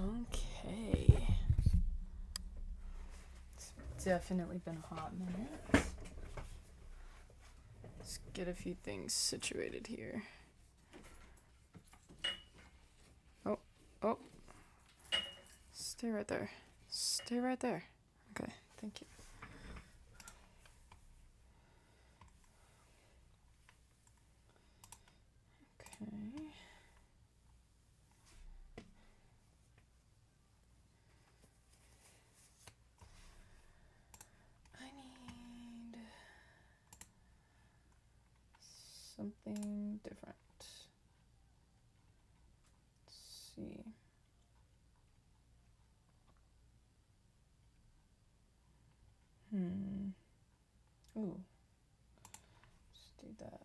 Okay. It's definitely been a hot minute. Let's get a few things situated here. Oh. Stay right there. Stay right there. Okay, thank you. Okay. I need something different. Let's see. Ooh. Let's do that.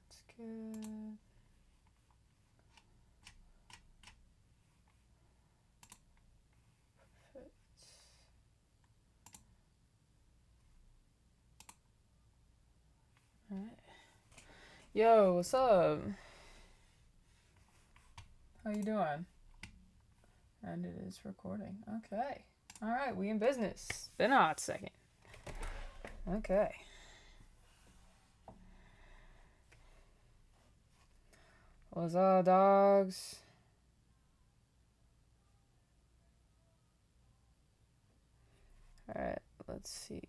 That's good. Perfect. Alright. Yo, what's up? How you doing? And it is recording. Okay. Alright, we in business. Been a hot second. Okay. What's up, dogs? Alright, let's see.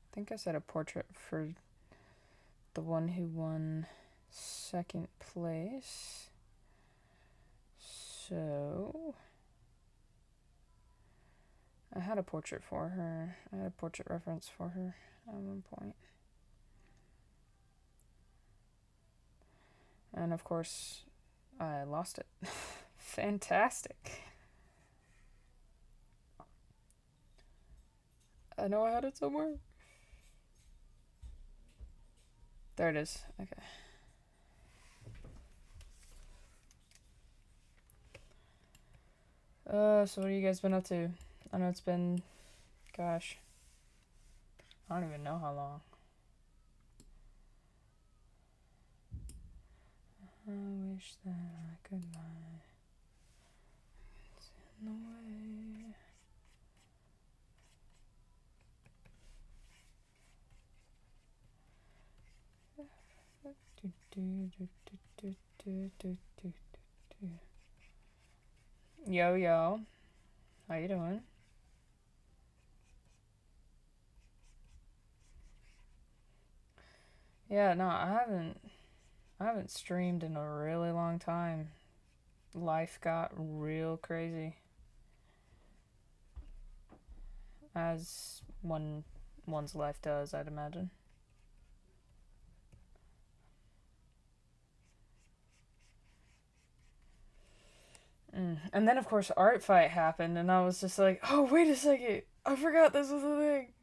I think I said a portrait for the one who won second place. So I had a portrait for her. I had a portrait reference for her at one point. And of course, I lost it. Fantastic. I know I had it somewhere. There it is. Okay. So what have you guys been up to? I know it's been, gosh, I don't even know how long. I wish that I could lie. It's in the way. Yo, how you doing? Yeah, no, I haven't streamed in a really long time. Life got real crazy, as one's life does, I'd imagine. And then, of course, Artfight happened, and I was just like, oh, wait a second, I forgot this was a thing.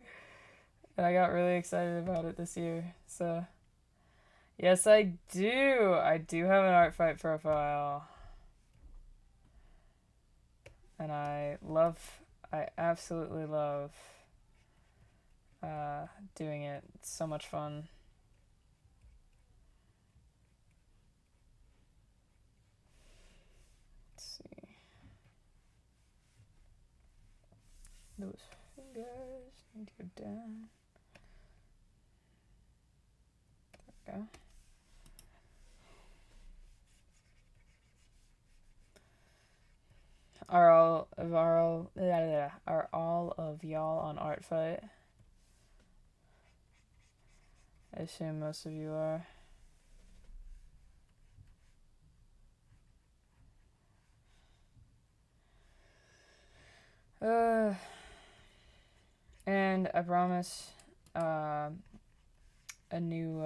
And I got really excited about it this year, so... Yes, I do! I do have an Artfight profile. And I absolutely love doing it. It's so much fun. Let's see. Those fingers need to go down. There we go. Are all of y'all on Artfight? I assume most of you are. And I promise a new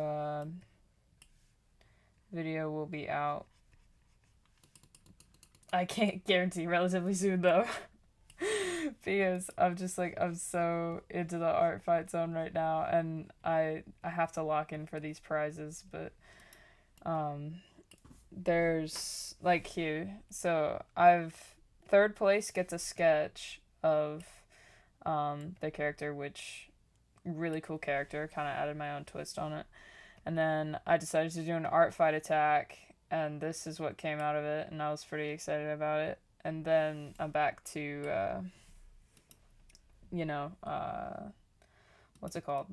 video will be out. I can't guarantee relatively soon though. Because I'm so into the Artfight zone right now, and I have to lock in for these prizes, but there's like here. So third place gets a sketch of the character, which really cool character, kind of added my own twist on it. And then I decided to do an art fight attack, and this is what came out of it, and I was pretty excited about it. And then I'm back to, you know, what's it called?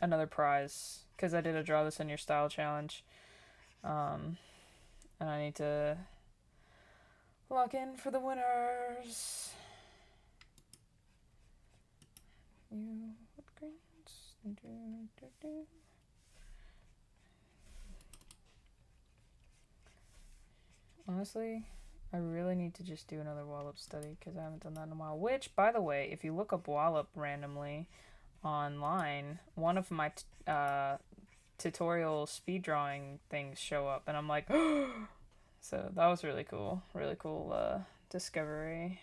Another prize, because I did a Draw This in Your Style challenge. And I need to lock in for the winners. You with greens. Honestly, I really need to just do another Wallop study because I haven't done that in a while. Which, by the way, if you look up Wallop randomly online, one of my tutorial speed drawing things show up, and I'm like, so that was really cool. Really cool discovery.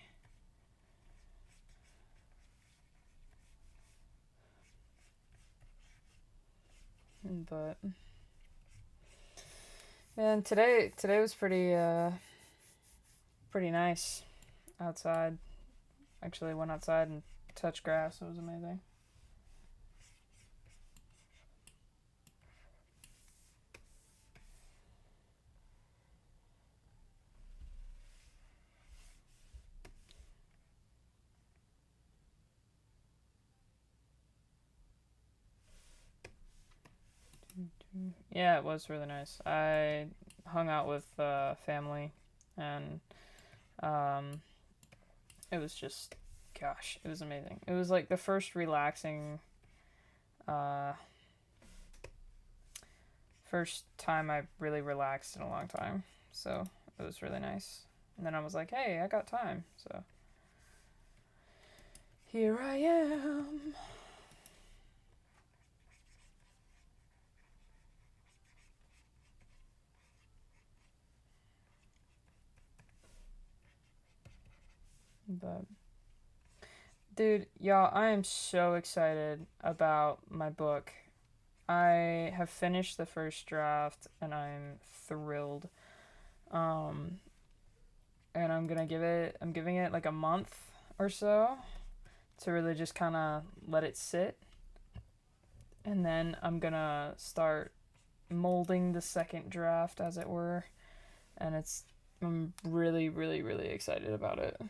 But and today was pretty nice outside. Actually went outside and touched grass. It was amazing. Yeah, it was really nice. I hung out with family, and it was just, gosh, it was amazing. It was like the first relaxing, first time I really relaxed in a long time. So it was really nice. And then I was like, hey, I got time. So here I am. But dude, y'all, I am so excited about my book. I have finished the first draft and I'm thrilled. And I'm giving it like a month or so to really just kind of let it sit. And then I'm gonna start molding the second draft, as it were. And I'm really, really, really excited about it.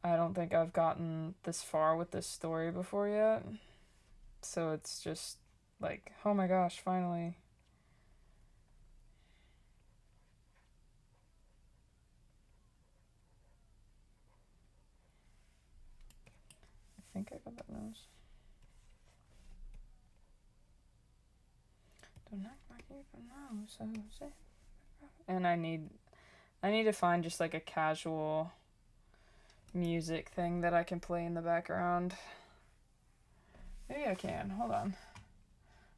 I don't think I've gotten this far with this story before yet. So it's just like, oh my gosh, finally. I think I got that nose. Don't act like you don't know, so say. And I need to find just like a casual music thing that I can play in the background. Maybe I can. Hold on.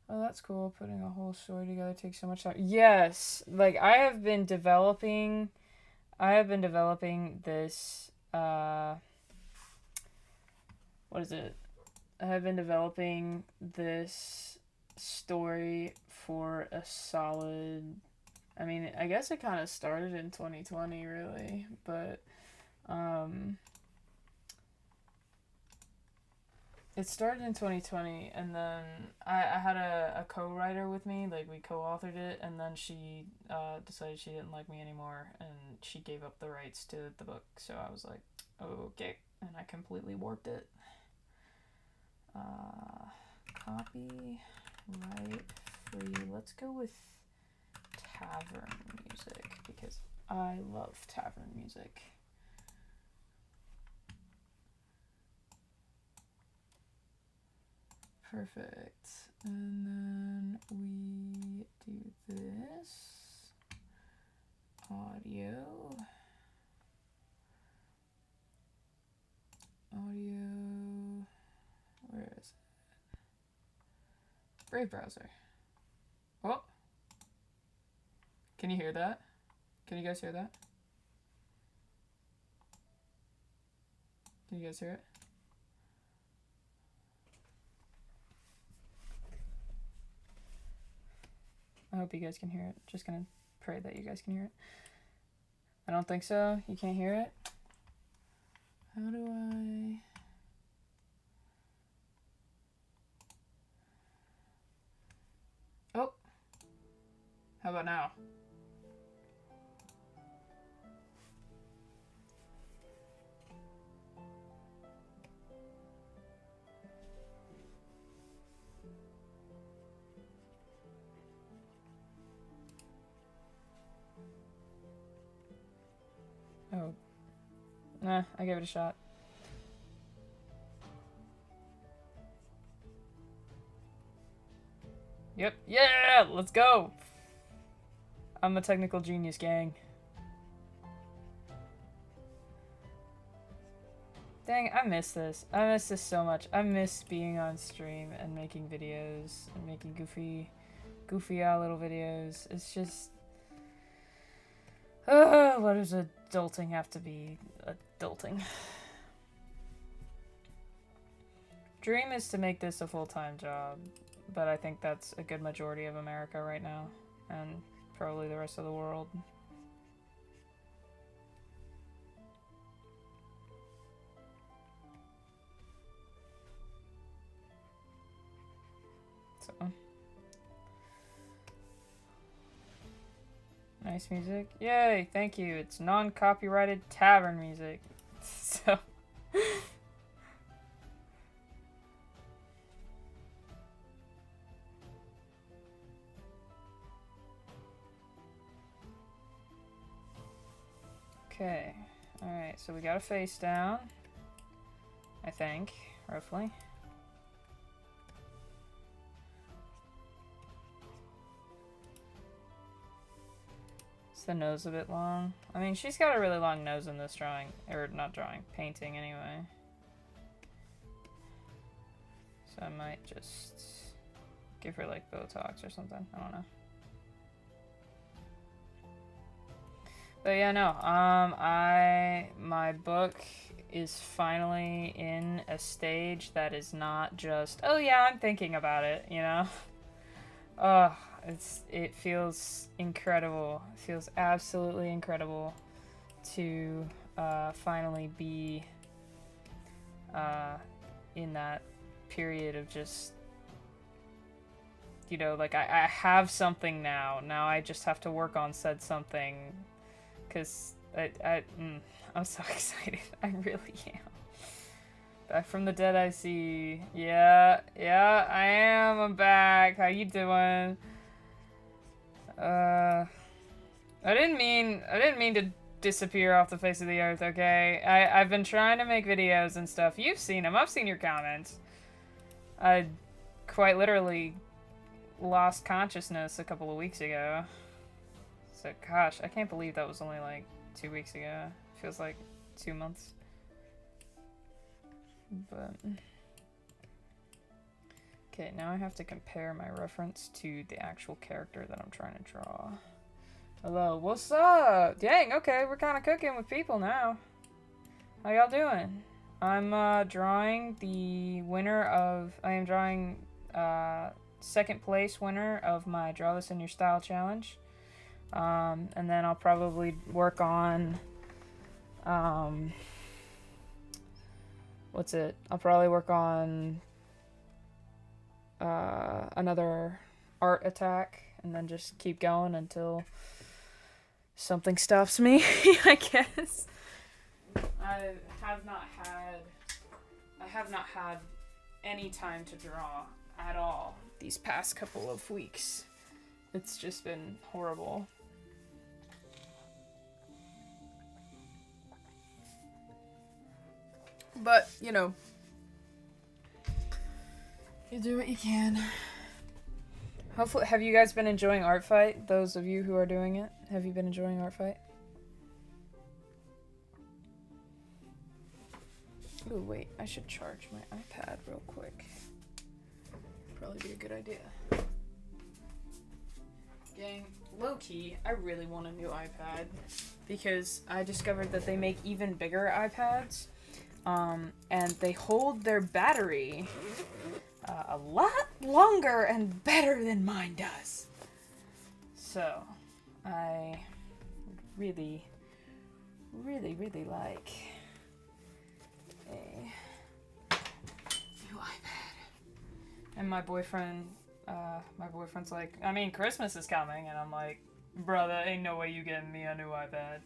Oh, that's cool. Putting a whole story together takes so much time. Yes, like I have been developing this what is it? I have been developing this story for a solid, I mean, I guess it kind of started in 2020 really, but it started in 2020, and then I had a co-writer with me, like we co-authored it, and then she decided she didn't like me anymore, and she gave up the rights to the book, so I was like, okay, and I completely warped it. Copy, write, free, let's go with tavern music, because I love tavern music. Perfect. And then we do this. Audio. Where is it? Brave browser. Oh. Can you hear that? Can you guys hear that? Can you guys hear it? I hope you guys can hear it. Just gonna pray that you guys can hear it. I don't think so. You can't hear it? How do I... about now? Oh. Nah, I gave it a shot. Yep. Yeah! Let's go! I'm a technical genius, gang. Dang, I miss this. I miss this so much. I miss being on stream and making videos and making goofy little videos. It's just... what does adulting have to be adulting? Dream is to make this a full-time job, but I think that's a good majority of America right now, and probably the rest of the world. So... Nice music. Yay, thank you. It's non-copyrighted tavern music. So... Okay. Alright, so we got a face down. I think, roughly. The nose a bit long. I mean, she's got a really long nose in this drawing, or not drawing, painting anyway. So I might just give her like Botox or something. I don't know. But yeah, no. My book is finally in a stage that is not just, oh yeah, I'm thinking about it, you know? It feels incredible. It feels absolutely incredible to finally be in that period of just, you know, like I have something now. Now I just have to work on said something, because I'm so excited. I really am. Back from the dead I see. Yeah, I am. I'm back. How you doing? I didn't mean to disappear off the face of the earth, okay? I've been trying to make videos and stuff. You've seen them. I've seen your comments. I quite literally lost consciousness a couple of weeks ago. So, gosh, I can't believe that was only like 2 weeks ago. Feels like 2 months. But... Okay, now I have to compare my reference to the actual character that I'm trying to draw. Hello, what's up? Dang, okay, we're kind of cooking with people now. How y'all doing? I'm drawing the winner of... I am drawing second place winner of my Draw This in Your Style challenge. And then I'll probably work on... what's it? I'll probably work on... another art attack, and then just keep going until something stops me, I guess. I have not had any time to draw at all these past couple of weeks. It's just been horrible. But, you know, you do what you can. Hopefully, have you guys been enjoying Artfight? Those of you who are doing it, have you been enjoying Artfight? Ooh, wait, I should charge my iPad real quick. Probably be a good idea. Gang, low-key, I really want a new iPad because I discovered that they make even bigger iPads, and they hold their battery a lot longer and better than mine does. So, I really like a new iPad. And my boyfriend My boyfriend's like, I mean, Christmas is coming, and I'm like, brother, ain't no way you getting me a new iPad.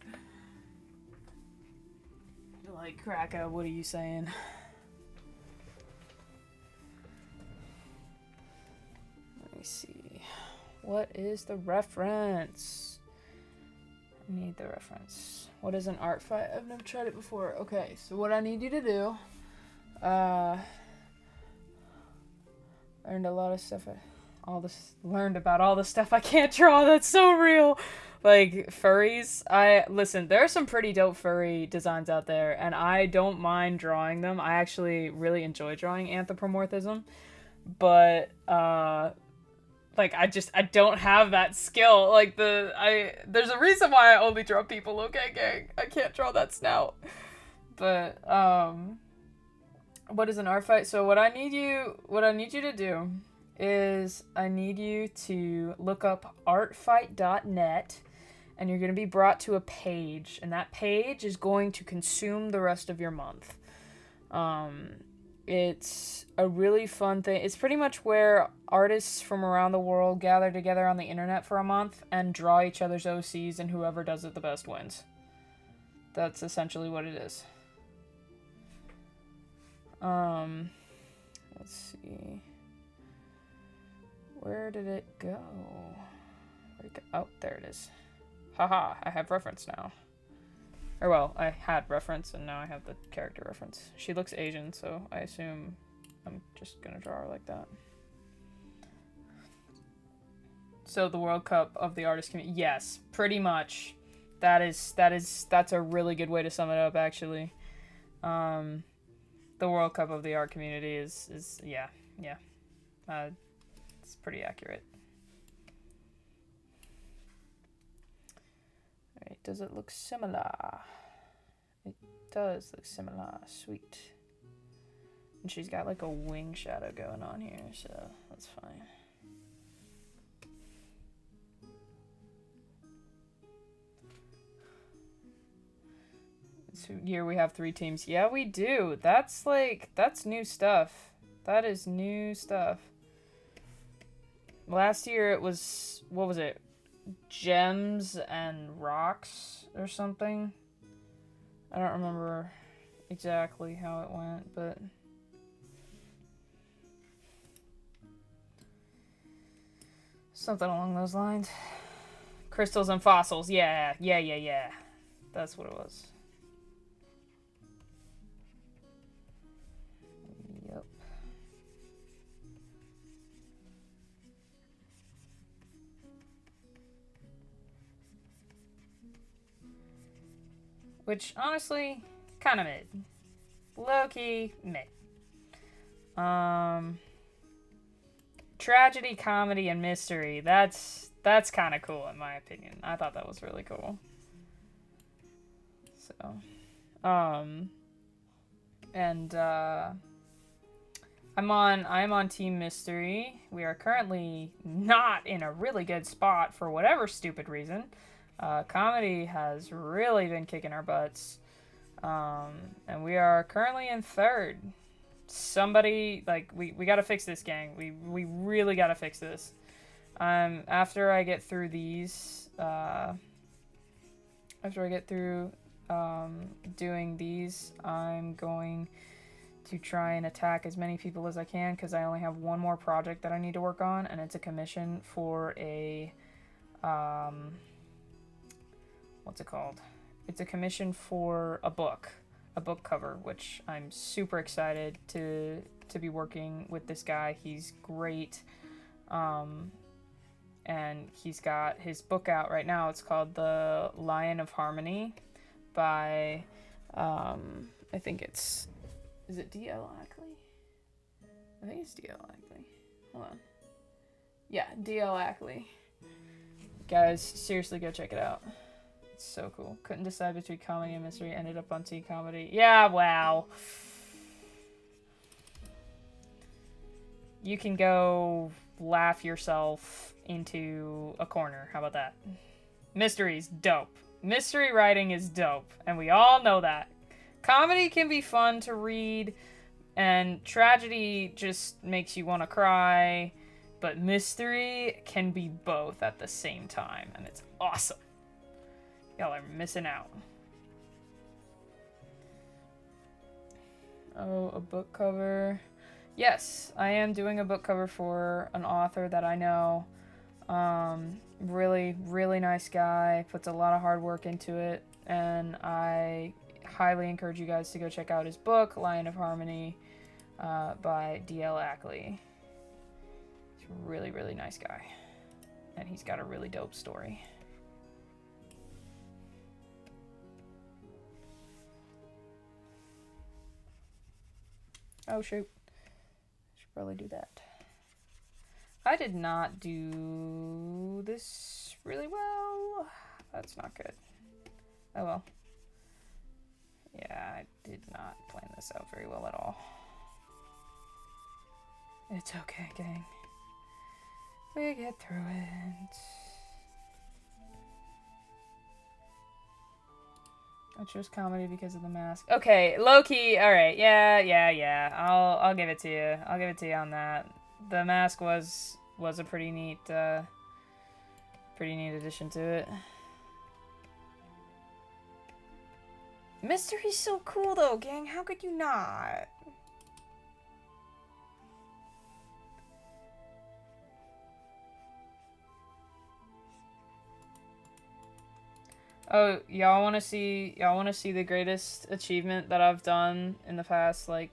Like, Kraka, what are you saying? Let me see. What is the reference? I need the reference. What is an art fight? I've never tried it before. Okay, so what I need you to do, learned a lot of stuff. Learned about all the stuff I can't draw. That's so real. Like, furries. Listen, there are some pretty dope furry designs out there, and I don't mind drawing them. I actually really enjoy drawing anthropomorphism, but, like, I don't have that skill. Like, there's a reason why I only draw people, okay, gang? I can't draw that snout. But, what is an art fight? So what I need you to do is I need you to look up artfight.net, and you're going to be brought to a page, and that page is going to consume the rest of your month. It's a really fun thing. It's pretty much where artists from around the world gather together on the internet for a month and draw each other's OCs, and whoever does it the best wins. That's essentially what it is. Let's see. Where did it go? Where'd it go? Oh, there it is. Haha, I have reference now. Or well, I had reference and now I have the character reference. She looks Asian, so I assume I'm just gonna draw her like that. So the World Cup of the artist community. Yes, pretty much. That's a really good way to sum it up, actually. The World Cup of the art community is yeah. It's pretty accurate. Alright, does it look similar? It does look similar. Sweet. And she's got like a wing shadow going on here, so that's fine. So here we have 3 teams. Yeah, we do. That's new stuff. That is new stuff. Last year it was, what was it? Gems and rocks or something. I don't remember exactly how it went, but something along those lines. Crystals and fossils. Yeah. That's what it was. Yep. Which, honestly, kind of mid. Low-key, mid. Tragedy, comedy, and mystery. That's kind of cool, in my opinion. I thought that was really cool. So, I'm on Team Mystery. We are currently not in a really good spot for whatever stupid reason. Comedy has really been kicking our butts. And we are currently in 3rd. Somebody, like, we gotta fix this, gang. We really gotta fix this. After I get through these, doing these, I'm going to try and attack as many people as I can, because I only have one more project that I need to work on, and it's a commission for a, what's it called? It's a commission for a book cover, which I'm super excited to be working with this guy. He's great. And he's got his book out right now. It's called The Lion of Harmony by, I think is it D.L. Ackley? I think it's D.L. Ackley. Hold on. Yeah, D.L. Ackley. Guys, seriously go check it out. It's so cool. Couldn't decide between comedy and mystery. Ended up on teen comedy. Yeah, wow. You can go laugh yourself into a corner. How about that? Mystery's dope. Mystery writing is dope, and we all know that. Comedy can be fun to read, and tragedy just makes you want to cry. but mystery can be both at the same time, and it's awesome. Y'all are missing out. Oh, a book cover. Yes, I am doing a book cover for an author that I know. Really, really nice guy, puts a lot of hard work into it, and I highly encourage you guys to go check out his book, Lion of Harmony, by D.L. Ackley. He's a really, really nice guy, and he's got a really dope story. Oh shoot, should probably do that. I did not do this really well. That's not good. Oh well. Yeah, I did not plan this out very well at all. It's okay, gang. We get through it. I chose comedy because of the mask. Okay, low-key, alright, yeah. I'll give it to you. I'll give it to you on that. The mask was a pretty neat addition to it. Mystery's so cool though, gang. How could you not? Oh, y'all want to see the greatest achievement that I've done in the past like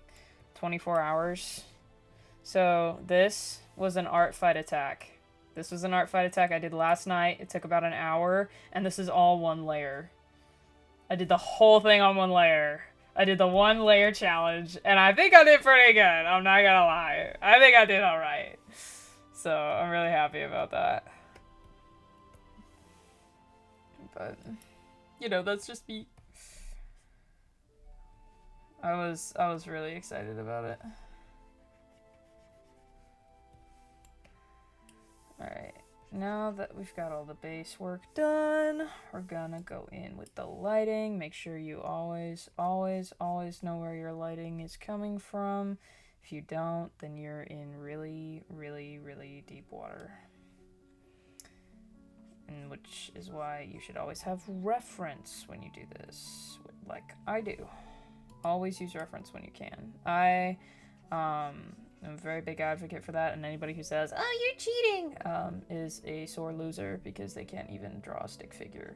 24 hours? So this was an art fight attack. This was an art fight attack I did last night. It took about an hour, and this is all one layer. I did the whole thing on one layer. I did the one layer challenge, and I think I did pretty good. I'm not gonna lie. I think I did alright. So I'm really happy about that. But, you know, that's just me. I was really excited about it. Alright, now that we've got all the base work done, we're gonna go in with the lighting. Make sure you always know where your lighting is coming from. If you don't, then you're in really, really, really deep water. And which is why you should always have reference when you do this, like I do. Always use reference when you can. I'm a very big advocate for that, and anybody who says, "Oh, you're cheating," is a sore loser because they can't even draw a stick figure.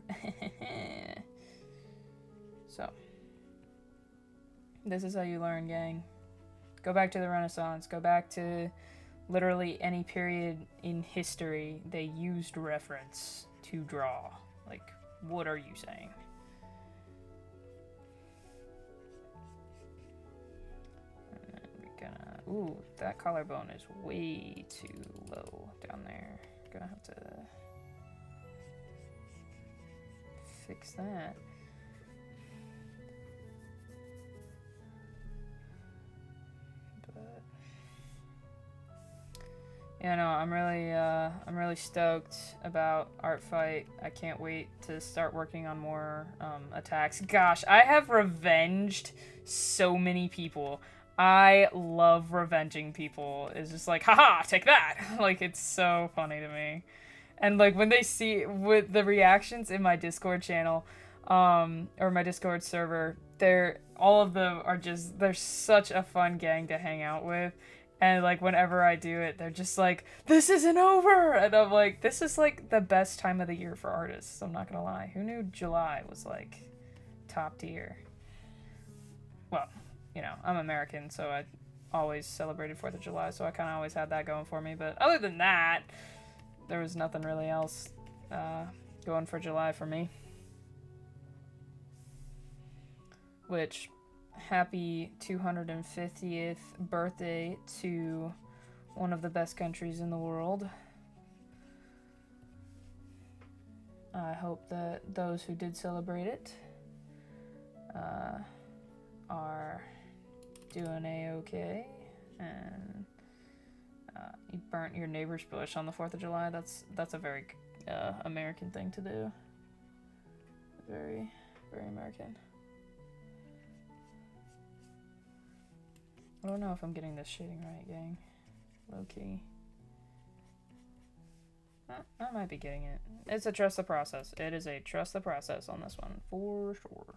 So, this is how you learn, gang. Go back to the Renaissance. Go back to literally any period in history. They used reference to draw. Like, what are you saying? Ooh, that collarbone is way too low down there. Gonna have to fix that. But yeah, no, I'm really stoked about Artfight. I can't wait to start working on more attacks. Gosh, I have revenged so many people. I love revenging people. It's just like, haha, take that. Like, it's so funny to me. And like when they see with the reactions in my Discord channel, or my Discord server, all of them are just, they're such a fun gang to hang out with. And like whenever I do it, they're just like, this isn't over. And I'm like, this is like the best time of the year for artists. I'm not gonna lie. Who knew July was like top tier? Well, you know, I'm American, so I always celebrated 4th of July, so I kind of always had that going for me. But other than that, there was nothing really else going for July for me. Which, happy 250th birthday to one of the best countries in the world. I hope that those who did celebrate it are doing a-okay, and you burnt your neighbor's bush on the 4th of July. That's a very American thing to do. Very, very American. I don't know if I'm getting this shading right, gang. Low-key. I might be getting it. It's a trust the process. It is a trust the process on this one, for sure.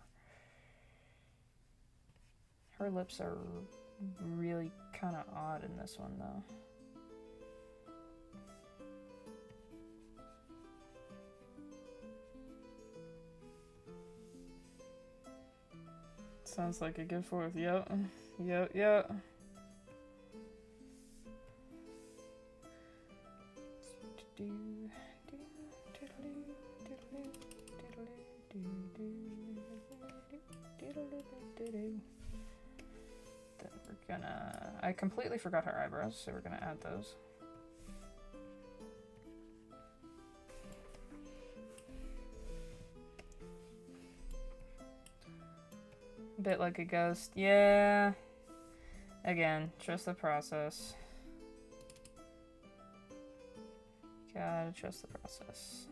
Her lips are really kind of odd in this one, though. Sounds like a good fourth. Yep. Yep, yep. Then we're gonna... I completely forgot her eyebrows, so we're gonna add those. A bit like a ghost. Yeah. Again, trust the process. Gotta trust the process.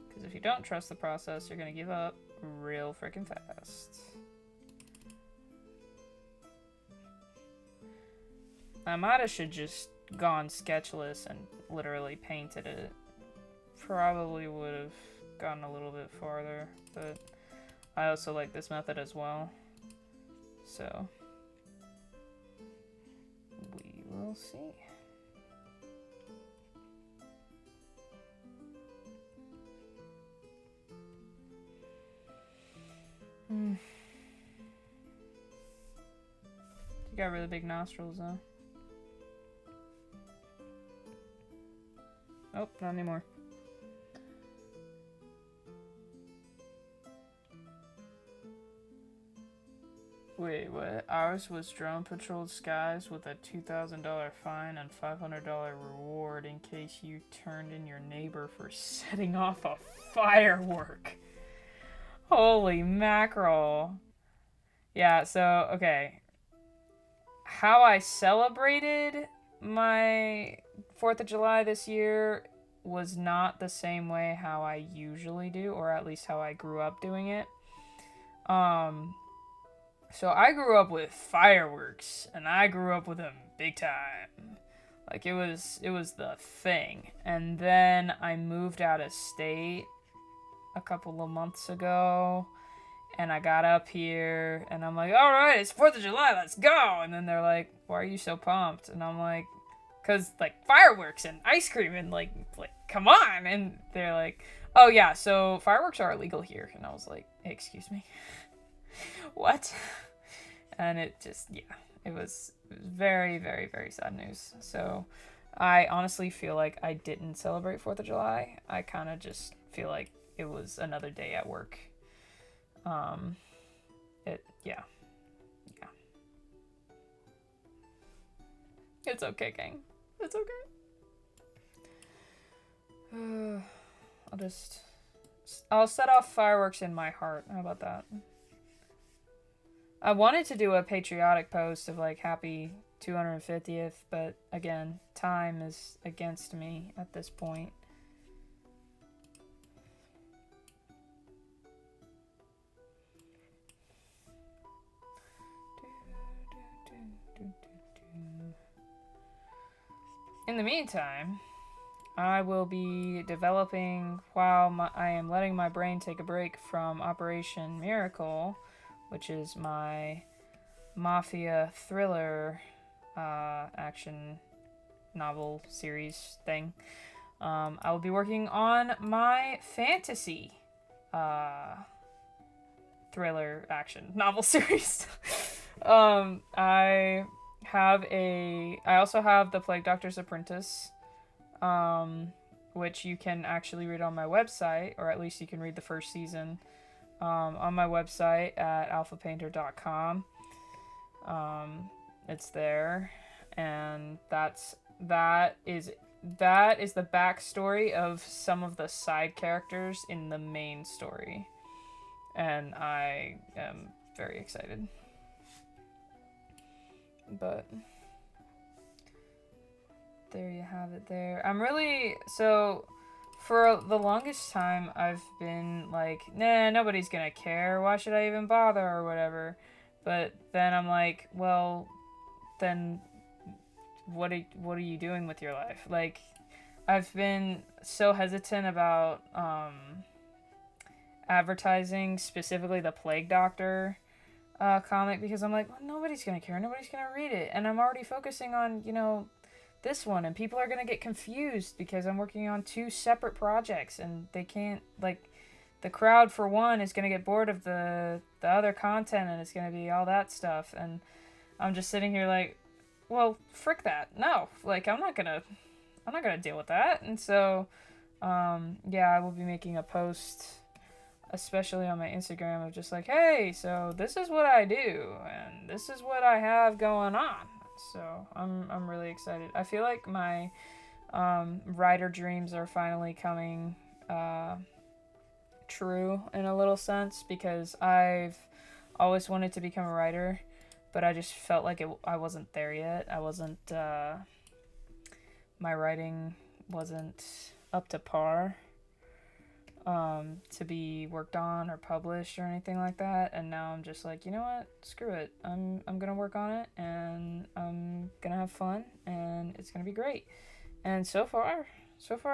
Because if you don't trust the process, you're gonna give up real freaking fast. I might have should just gone sketchless and literally painted it. Probably would have gotten a little bit farther, but I also like this method as well. So we will see. You got really big nostrils, though. Oh, not anymore. Wait, what? Ours was drone patrolled skies with a $2,000 fine and $500 reward in case you turned in your neighbor for setting off a firework. Holy mackerel. Yeah, so, okay. How I celebrated my 4th of July this year was not the same way how I usually do, or at least how I grew up doing it. So I grew up with fireworks, and I grew up with them big time. Like, it was the thing. And then I moved out of state a couple of months ago, and I got up here, and I'm like, alright, it's 4th of July, let's go! And then they're like, why are you so pumped? And I'm like, cause, like, fireworks and ice cream and, like, come on! And they're like, oh yeah, so fireworks are illegal here. And I was like, excuse me? What? And it just, yeah, it was very, very, very sad news. So I honestly feel like I didn't celebrate 4th of July. I kind of just feel like it was another day at work. Yeah. It's okay, gang. It's okay. I'll set off fireworks in my heart. How about that? I wanted to do a patriotic post of, like, happy 250th, but again, time is against me at this point. In the meantime, I will be developing while I am letting my brain take a break from Operation Miracle, which is my mafia thriller action novel series thing. I will be working on my fantasy thriller action novel series. I also have The Plague Doctor's Apprentice, which you can actually read on my website, or at least you can read the first season on my website at alphapainter.com. It's there, and that is the backstory of some of the side characters in the main story, and I am very excited. But there you have it there. So for the longest time I've been like, nah, nobody's gonna care, why should I even bother, or whatever. But then I'm like, well, then what are you doing with your life? Like, I've been so hesitant about advertising specifically the Plague Doctor comic, because I'm like, well, nobody's gonna care, nobody's gonna read it, and I'm already focusing on, you know, this one, and people are gonna get confused because I'm working on two separate projects, and they can't, like, the crowd for one is gonna get bored of the other content, and it's gonna be all that stuff, and I'm just sitting here like, well, frick that, no, like, I'm not gonna deal with that. And so yeah, I will be making a post, especially on my Instagram, of just like, hey, so this is what I do and this is what I have going on. So I'm really excited. I feel like my writer dreams are finally coming true in a little sense, because I've always wanted to become a writer, but I just felt like I wasn't there yet. I wasn't my writing wasn't up to par to be worked on or published or anything like that. And now I'm just like, you know what? Screw it. I'm gonna work on it, and I'm gonna have fun, and it's gonna be great. And so far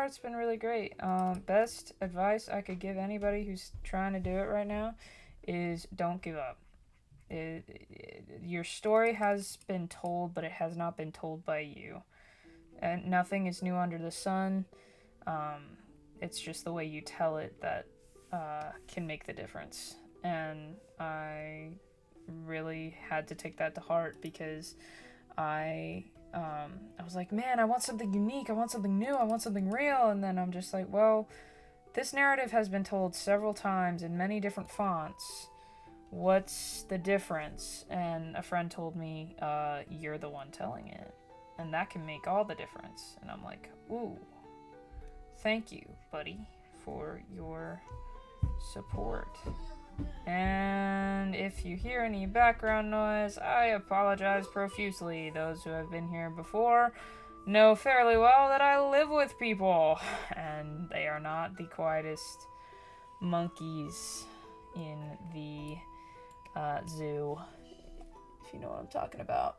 it's been really great. Best advice I could give anybody who's trying to do it right now is don't give up. Your story has been told, but it has not been told by you. And nothing is new under the sun. It's just the way you tell it that can make the difference. And I really had to take that to heart, because I was like, man, I want something unique, I want something new, I want something real. And then I'm just like, well, this narrative has been told several times in many different fonts. What's the difference? And a friend told me, you're the one telling it. And that can make all the difference. And I'm like, ooh, thank you, buddy, for your support. And if you hear any background noise, I apologize profusely. Those who have been here before know fairly well that I live with people, and they are not the quietest monkeys in the zoo, if you know what I'm talking about.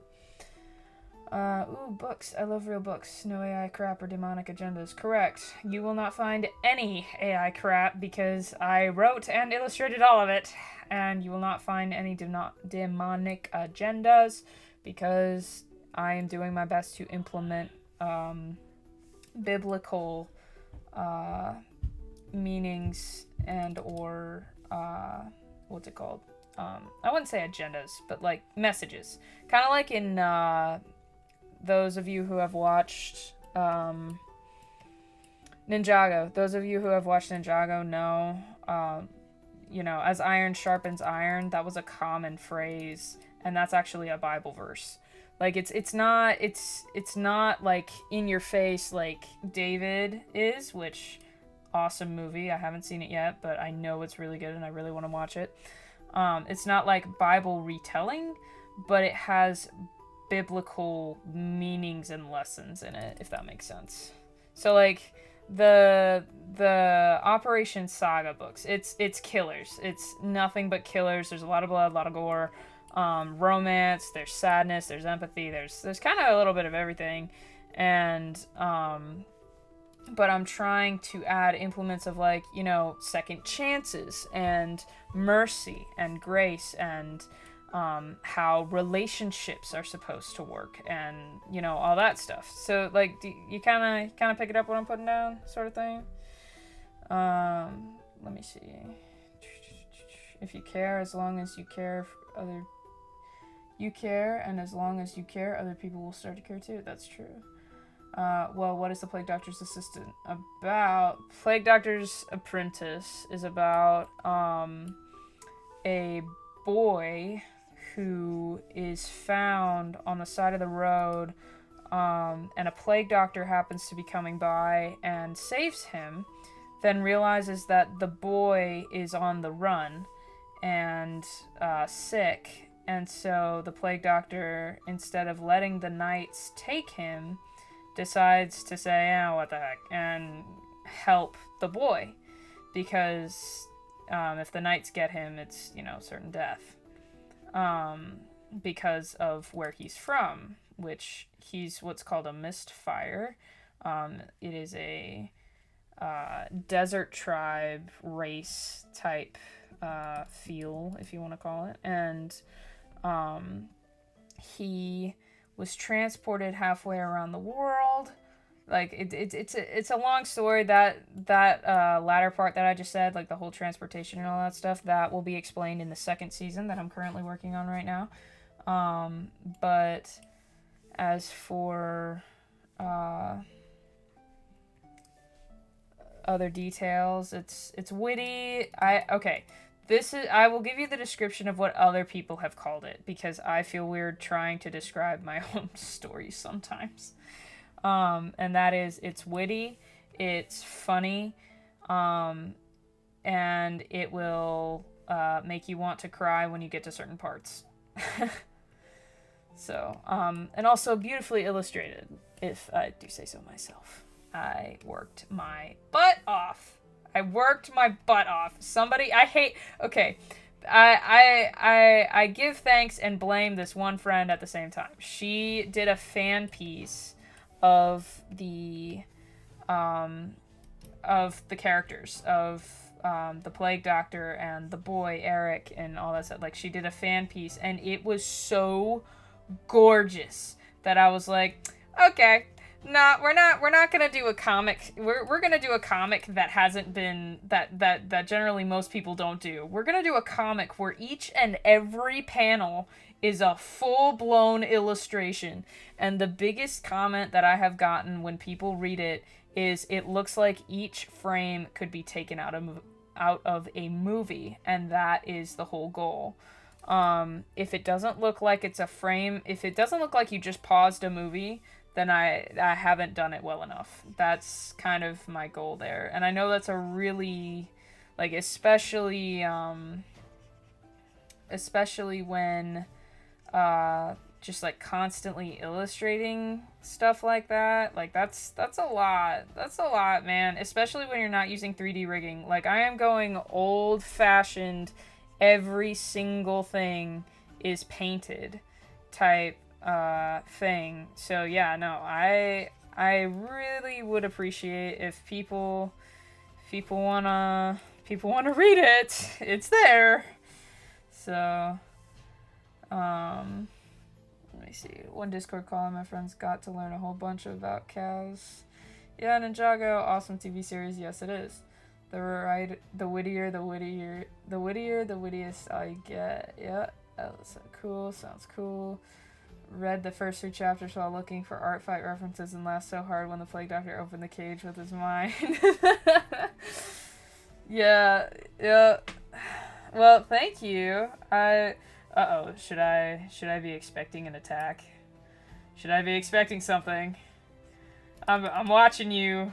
Ooh, books. I love real books. No AI crap or demonic agendas. Correct. You will not find any AI crap, because I wrote and illustrated all of it. And you will not find any demonic agendas, because I am doing my best to implement biblical meanings and or what's it called? I wouldn't say agendas, but like messages. Kind of like in those of you who have watched Ninjago. Those of you who have watched Ninjago know, you know, as iron sharpens iron, that was a common phrase, and that's actually a Bible verse. Like it's not like in your face like David is, which awesome movie. I haven't seen it yet, but I know it's really good and I really want to watch it. It's not like Bible retelling, but it has biblical meanings and lessons in it, if that makes sense. So like the Operation Saga books, it's killers. It's nothing but killers. There's a lot of blood, a lot of gore, romance, there's sadness, there's empathy, there's kind of a little bit of everything. And but I'm trying to add implements of, like, you know, second chances and mercy and grace and how relationships are supposed to work and, you know, all that stuff. So, like, do you kind of pick it up what I'm putting down, sort of thing? Let me see. If you care, as long as you care, you care, and as long as you care, other people will start to care too. That's true. Well, what is the Plague Doctor's Assistant about? Plague Doctor's Apprentice is about a boy who is found on the side of the road, and a plague doctor happens to be coming by and saves him, then realizes that the boy is on the run and sick, and so the plague doctor, instead of letting the knights take him, decides to say, oh, what the heck, and help the boy, because if the knights get him, it's, you know, certain death, because of where he's from, which he's what's called a mist fire, It is a desert tribe race type feel, if you want to call it. And he was transported halfway around the world. Like it's a long story. That latter part that I just said, like the whole transportation and all that stuff, that will be explained in the second season that I'm currently working on right now. But as for other details, it's witty. I will give you the description of what other people have called it, because I feel weird trying to describe my own stories sometimes. And that is, it's witty, it's funny, and it will make you want to cry when you get to certain parts. So, and also beautifully illustrated, if I do say so myself. I worked my butt off. Somebody, okay. I give thanks and blame this one friend at the same time. She did a fan piece of the characters of the Plague Doctor and the boy Eric and all that stuff. Like, she did a fan piece, and it was so gorgeous that I was like, okay, no, we're not gonna do a comic. We're gonna do a comic that hasn't been that generally most people don't do. We're gonna do a comic where each and every panel is a full-blown illustration. And the biggest comment that I have gotten when people read it is, it looks like each frame could be taken out of a movie, and that is the whole goal. If it doesn't look like it's a frame, if it doesn't look like you just paused a movie, then I haven't done it well enough. That's kind of my goal there. And I know that's a really, like, especially when just like constantly illustrating stuff like that, like that's a lot, man, especially when you're not using 3D rigging. Like, I am going old fashioned, every single thing is painted type thing. So yeah, no, I really would appreciate if people wanna read it. It's there. So let me see. One Discord call and my friends got to learn a whole bunch about cows. Yeah, Ninjago, awesome TV series. Yes, it is. The wittiest I get. Yeah, that's cool. Sounds cool. Read the first 3 chapters while looking for art fight references and laughed so hard when the Plague Doctor opened the cage with his mind. Yeah. Well, thank you. Should I be expecting an attack? Should I be expecting something? I'm watching you.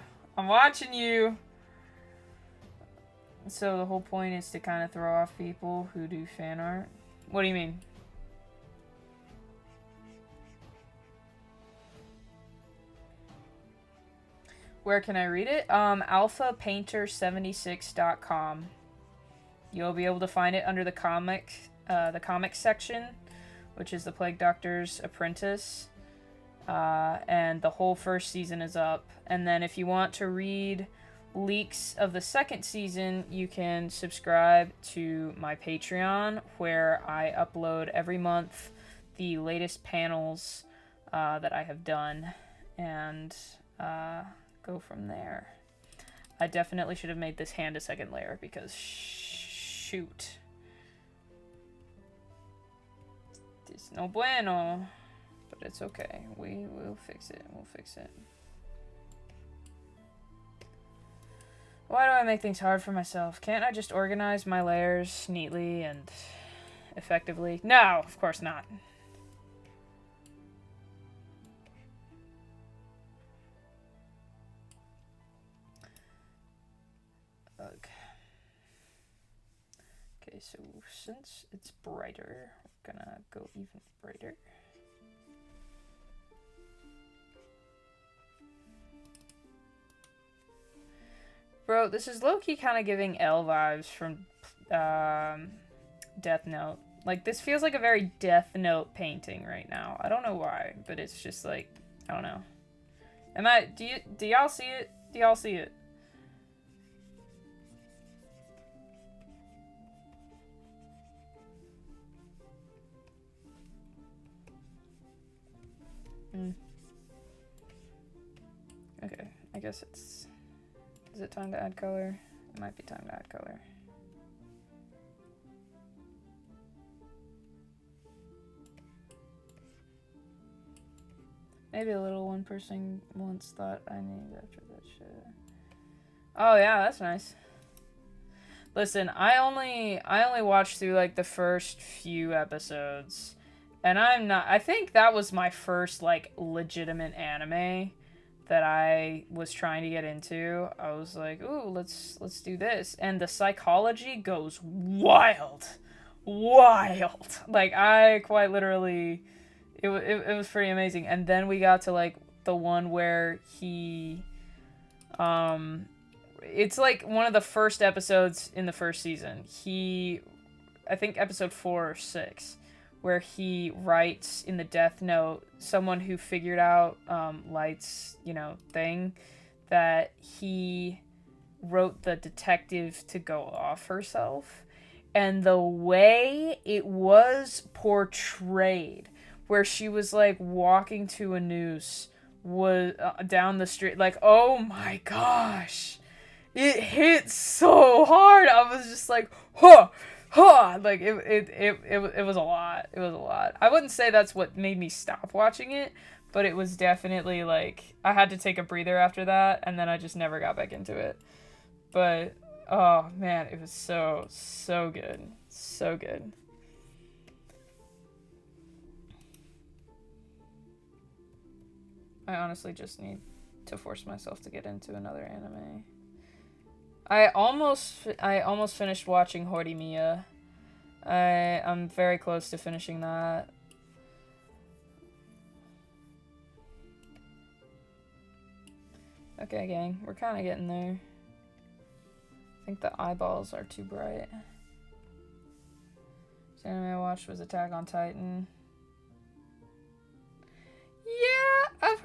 So the whole point is to kind of throw off people who do fan art? What do you mean? Where can I read it? alphapainter76.com. You'll be able to find it under the comic section, which is the Plague Doctor's Apprentice. And the whole first season is up. And then if you want to read leaks of the second season, you can subscribe to my Patreon, where I upload every month the latest panels that I have done, and go from there. I definitely should have made this hand a second layer, because shoot. It's no bueno. But it's okay. We will fix it. We'll fix it. Why do I make things hard for myself? Can't I just organize my layers neatly and effectively? No, of course not. Okay, so since it's brighter, we're gonna go even brighter. Bro, this is low-key kind of giving L vibes from Death Note. Like, this feels like a very Death Note painting right now. I don't know why, but it's just like, I don't know. Do y'all see it? Do y'all see it? Okay, I guess it's... Is it time to add color? It might be time to add color. Maybe a little one person once thought I need after that shit. Oh yeah, that's nice. Listen, I only watched through like the first few episodes, and I think that was my first like legitimate anime that I was trying to get into. I was like, ooh, let's do this, and the psychology goes wild. Like I quite literally, it was pretty amazing. And then we got to like the one where he, it's like one of the first episodes in the first season. I think episode 4 or 6, where he writes in the death note, someone who figured out Light's, thing, that he wrote the detective to go off herself. And the way it was portrayed, where she was like walking to a noose down the street, like, oh my gosh, it hit so hard. I was just like, huh. Like it was a lot. It was a lot. I wouldn't say that's what made me stop watching it, but it was definitely like I had to take a breather after that, and then I just never got back into it. But oh man, it was so good. So good. I honestly just need to force myself to get into another anime. I almost finished watching Hoodie. I'm very close to finishing that. Okay, gang, we're kind of getting there. I think the eyeballs are too bright. The anime I watched was Attack on Titan. Yeah, I've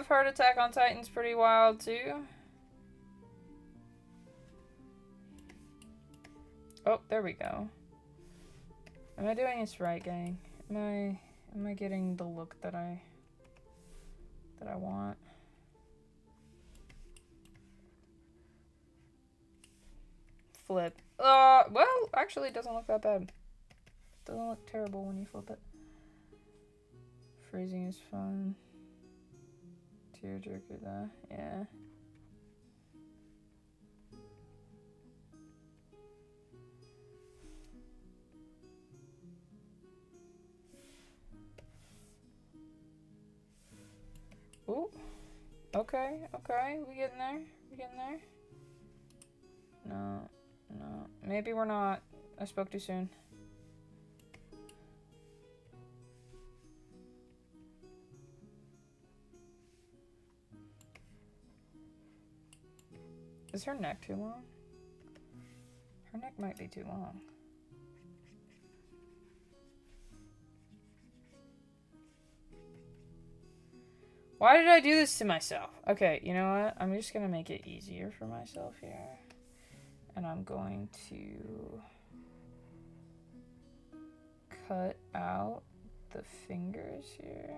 heard Attack on Titan's pretty wild too. Oh, there we go. Am I doing this right, gang? Am I getting the look that I want? Flip. Well, actually, it doesn't look that bad. It doesn't look terrible when you flip it. Freezing is fun. Tearjerker, though. Yeah. Ooh. Okay. We getting there. No. Maybe we're not. I spoke too soon. Is her neck too long? Her neck might be too long. Why did I do this to myself? Okay, you know what? I'm just gonna make it easier for myself here. And I'm going to cut out the fingers here.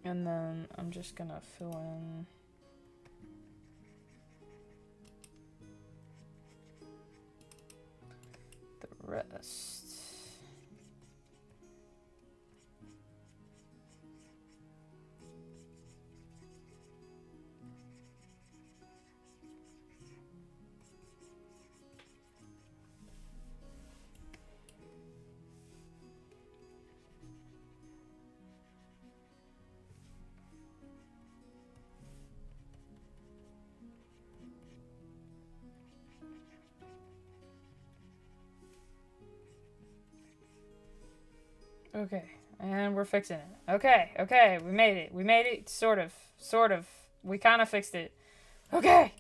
And then I'm just gonna fill in the rest. Okay, and we're fixing it. Okay, okay, we made it. We made it, sort of. Sort of. We kind of fixed it. Okay!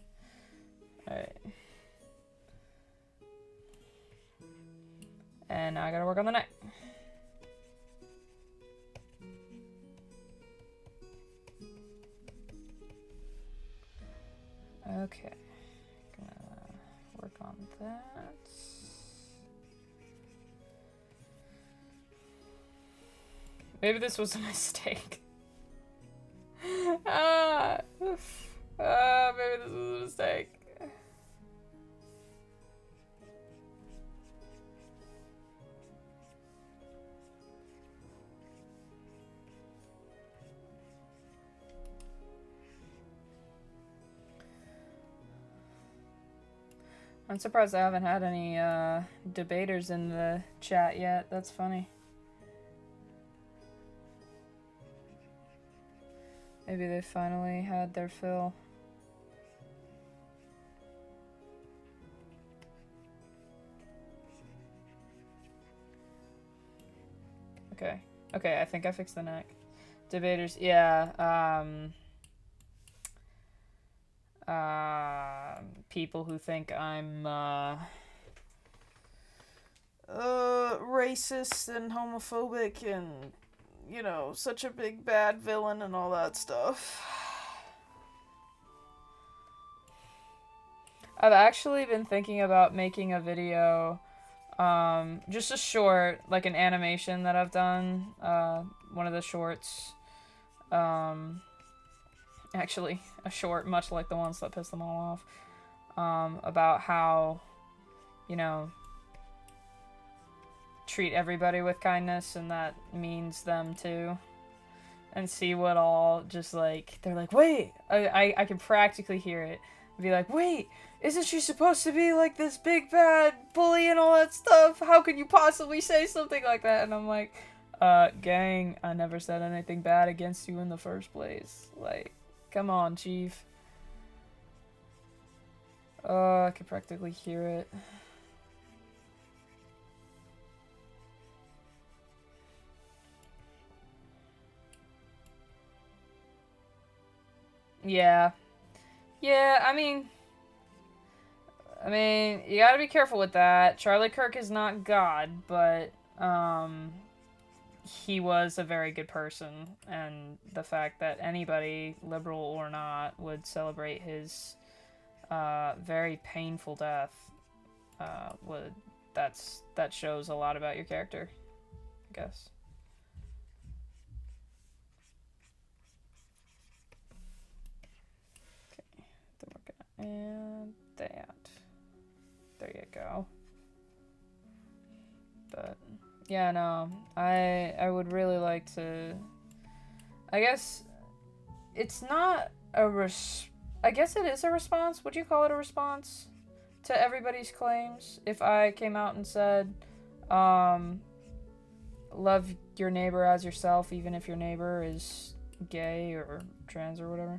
Alright. And now I gotta work on the neck. Okay. Gonna work on that. Maybe this was a mistake. Maybe this was a mistake. I'm surprised I haven't had any debaters in the chat yet. That's funny. Maybe they finally had their fill. Okay. Okay, I think I fixed the neck. Debaters, yeah. People who think I'm racist and homophobic and, you know, such a big bad villain and all that stuff. I've actually been thinking about making a video, just a short, like an animation that I've done, one of the shorts, actually a short, much like the ones that piss them all off, about how, you know, treat everybody with kindness and that means them too, and see what all just like, they're like, wait, I can practically hear it, be like, wait, isn't she supposed to be like this big bad bully and all that stuff? How could you possibly say something like that? And I'm like, gang, I never said anything bad against you in the first place. Like, come on, chief. I can practically hear it. Yeah. Yeah, I mean, you gotta be careful with that. Charlie Kirk is not God, but, he was a very good person, and the fact that anybody, liberal or not, would celebrate his, very painful death, that shows a lot about your character, I guess. Okay, then we're gonna add that. There you go. But yeah, no, I would really like to. I guess it's not a I guess it is a response. Would you call it a response to everybody's claims? If I came out and said, love your neighbor as yourself, even if your neighbor is gay or trans or whatever.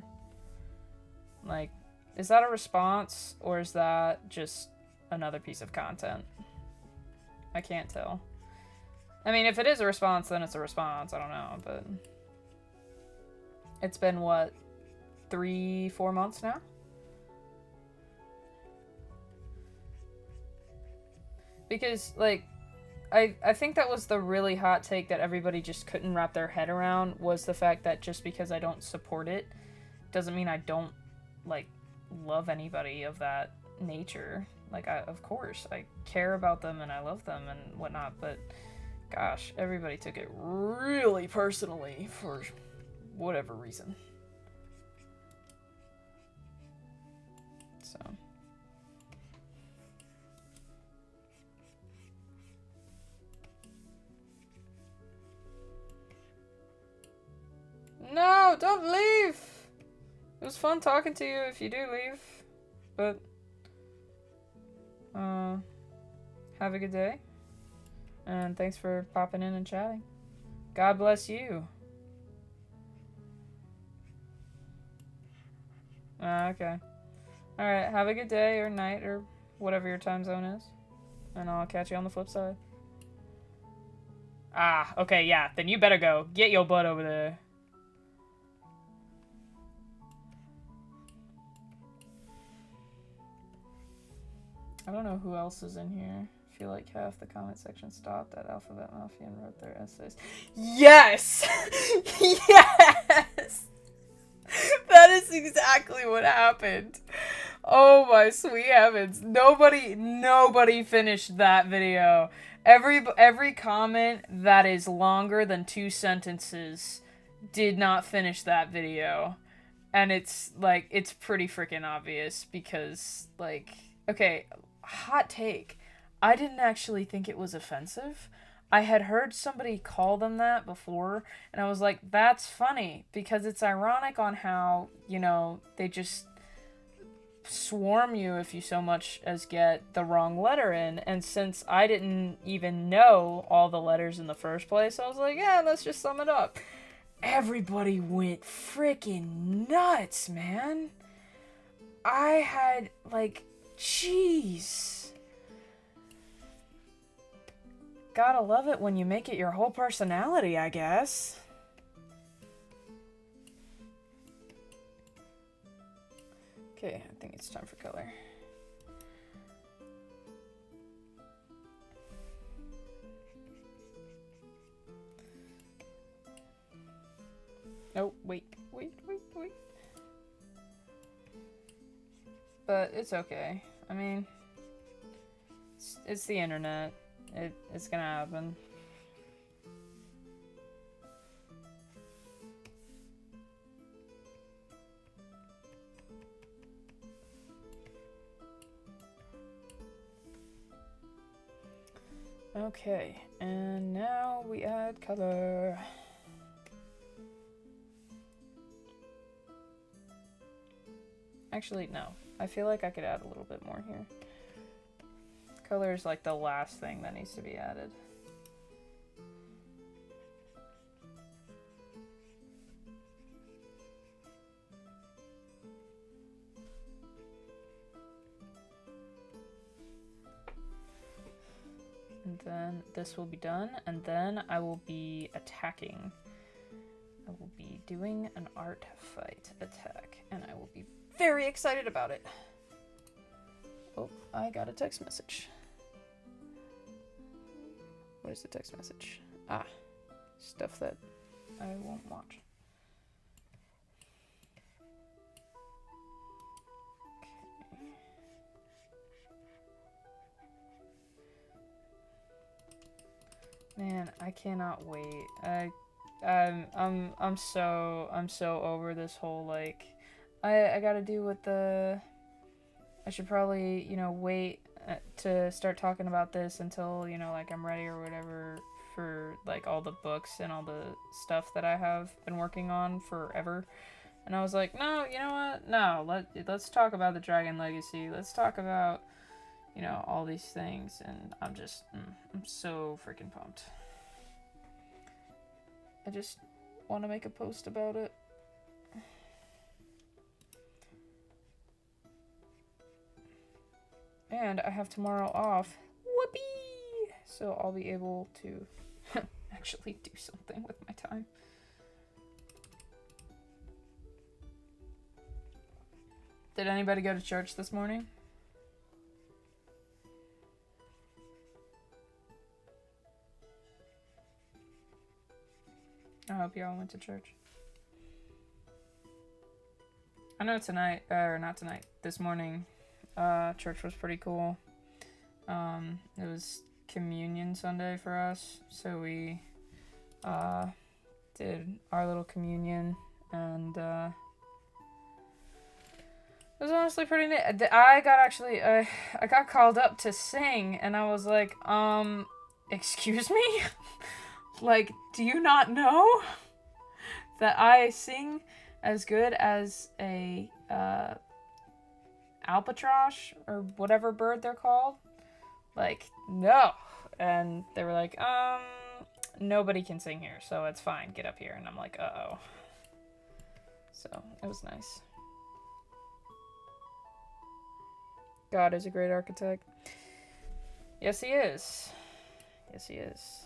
Like, is that a response, or is that just another piece of content? I can't tell. I mean, if it is a response, then it's a response. I don't know, but it's been, what, 3-4 months now? Because, like, I think that was the really hot take that everybody just couldn't wrap their head around, was the fact that just because I don't support it doesn't mean I don't, like, love anybody of that nature. Like, of course, I care about them and I love them and whatnot, but gosh, everybody took it really personally for whatever reason. So. No, don't leave! It was fun talking to you if you do leave, but have a good day, and thanks for popping in and chatting. God bless you. Okay. Alright, have a good day or night or whatever your time zone is, and I'll catch you on the flip side. Ah, okay, yeah. Then you better go. Get your butt over there. I don't know who else is in here. I feel like half the comment section stopped at Alphabet Mafia and wrote their essays. Yes! Yes! That is exactly what happened. Oh my sweet heavens. Nobody finished that video. Every comment that is longer than 2 sentences did not finish that video. And it's, like, it's pretty freaking obvious because, like, okay, hot take. I didn't actually think it was offensive. I had heard somebody call them that before, and I was like, that's funny, because it's ironic on how, you know, they just swarm you if you so much as get the wrong letter in, and since I didn't even know all the letters in the first place, I was like, yeah, let's just sum it up. Everybody went freaking nuts, man. I had, like, jeez. Gotta love it when you make it your whole personality, I guess. Okay, I think it's time for color. Oh, wait. But it's okay. I mean, it's the internet. It's gonna happen. Okay, and now we add color. Actually, no. I feel like I could add a little bit more here. Color is like the last thing that needs to be added. And then this will be done, and then I will be attacking. I will be doing an art fight attack, and I will be very excited about it. Oh, I got a text message. What is the text message? Ah, stuff that I won't watch. Okay. Man, I cannot wait. I'm so over this whole, like, I gotta do what the, I should probably, you know, wait to start talking about this until, you know, like, I'm ready or whatever for, like, all the books and all the stuff that I have been working on forever. And I was like, no, you know what? No, let's talk about the Dragon Legacy. Let's talk about, you know, all these things. And I'm just, I'm so freaking pumped. I just want to make a post about it. And I have tomorrow off. Whoopee! So I'll be able to actually do something with my time. Did anybody go to church this morning? I hope y'all went to church. I know tonight, or not tonight, this morning, church was pretty cool. It was Communion Sunday for us, so we did our little communion, and it was honestly pretty neat. I got called up to sing, and I was like, excuse me? Like, do you not know that I sing as good as a albatross or whatever bird they're called? Like, no. And they were like, nobody can sing here, so it's fine. Get up here. And I'm like, uh-oh. So, it was nice. God is a great architect. Yes, he is. Yes, he is.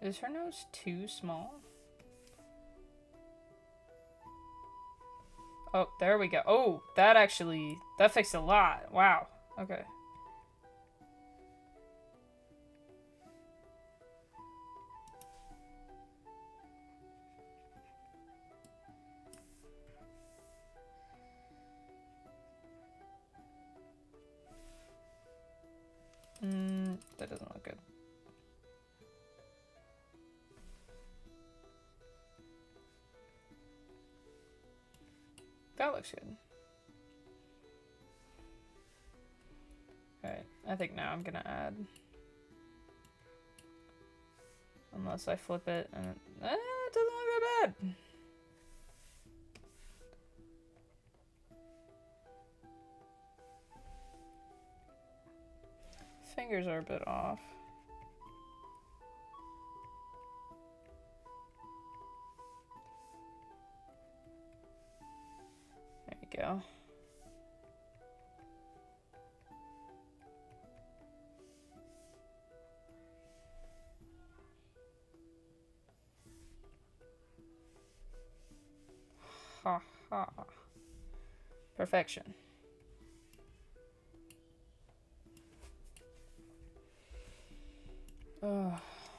Is her nose too small? Oh, there we go. Oh, that fixed a lot. Wow. Okay. That doesn't look good. That looks good. Alright, I think now I'm gonna add. Unless I flip it and it doesn't look that bad. Fingers are a bit off. There you go. Ha ha. Perfection.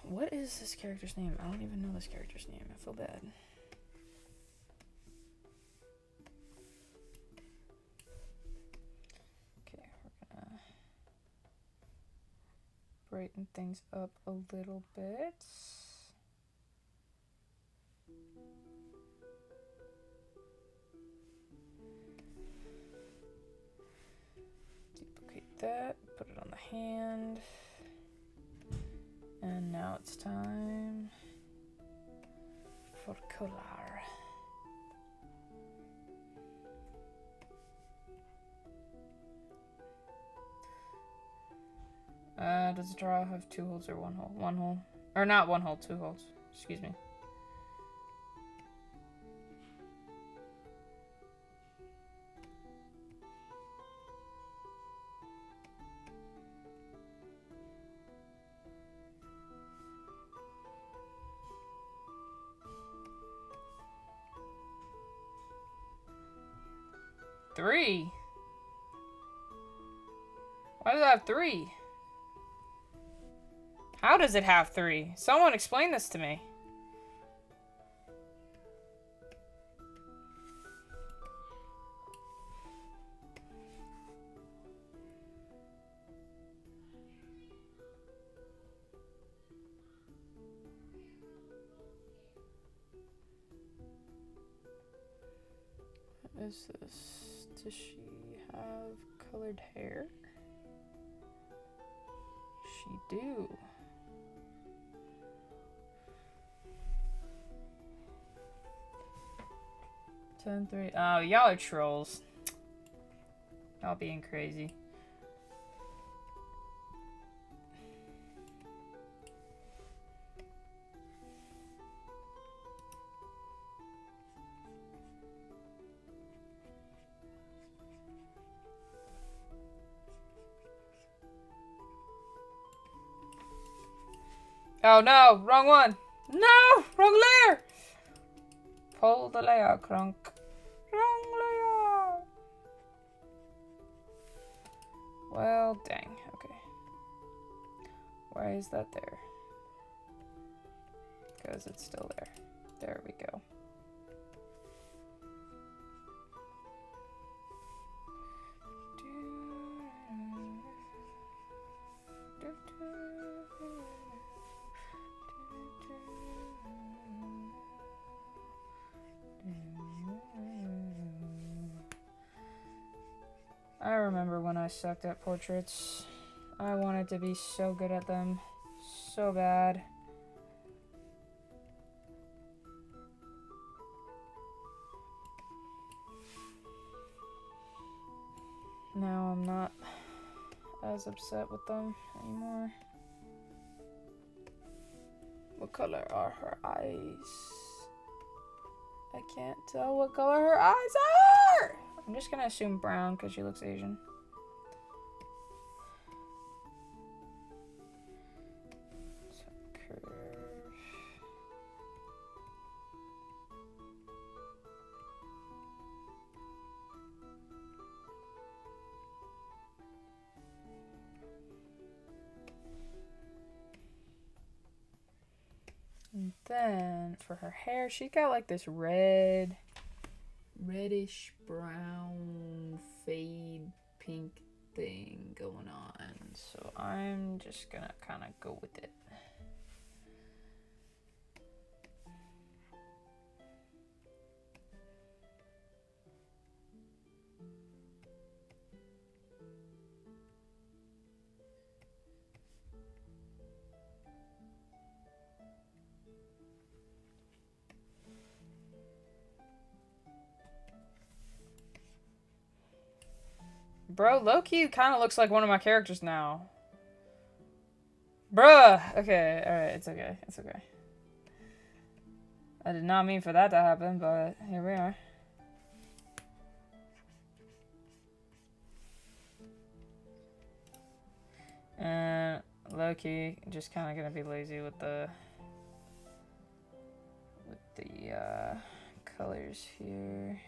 What is this character's name? I don't even know this character's name. I feel bad. Okay, we're gonna brighten things up a little bit. Duplicate that, put it on the hand. And now it's time for color. Does the draw have 2 holes or 1 hole? 1 hole. Or not 1 hole, 2 holes. Excuse me. Three? Why does it have 3? How does it have 3? Someone explain this to me. What is this? Does she have colored hair? She do. Ten, 3. Oh, y'all are trolls. Y'all being crazy. Oh no, wrong one. No, wrong layer. Pull the layer, Crunk. Wrong layer. Well, dang. Okay. Why is that there? Because it's still there. There we go. I remember when I sucked at portraits. I wanted to be so good at them. So bad. Now I'm not as upset with them anymore. What color are her eyes? I can't tell what color her eyes are! I'm just gonna assume brown because she looks Asian. Some curves. then for her hair, she got like this reddish brown fade pink thing going on. So I'm just gonna kind of go with it. Bro, low-key kind of looks like one of my characters now. Bruh! Okay, alright, it's okay. It's okay. I did not mean for that to happen, but here we are. And low-key, just kind of gonna be lazy with the colors here.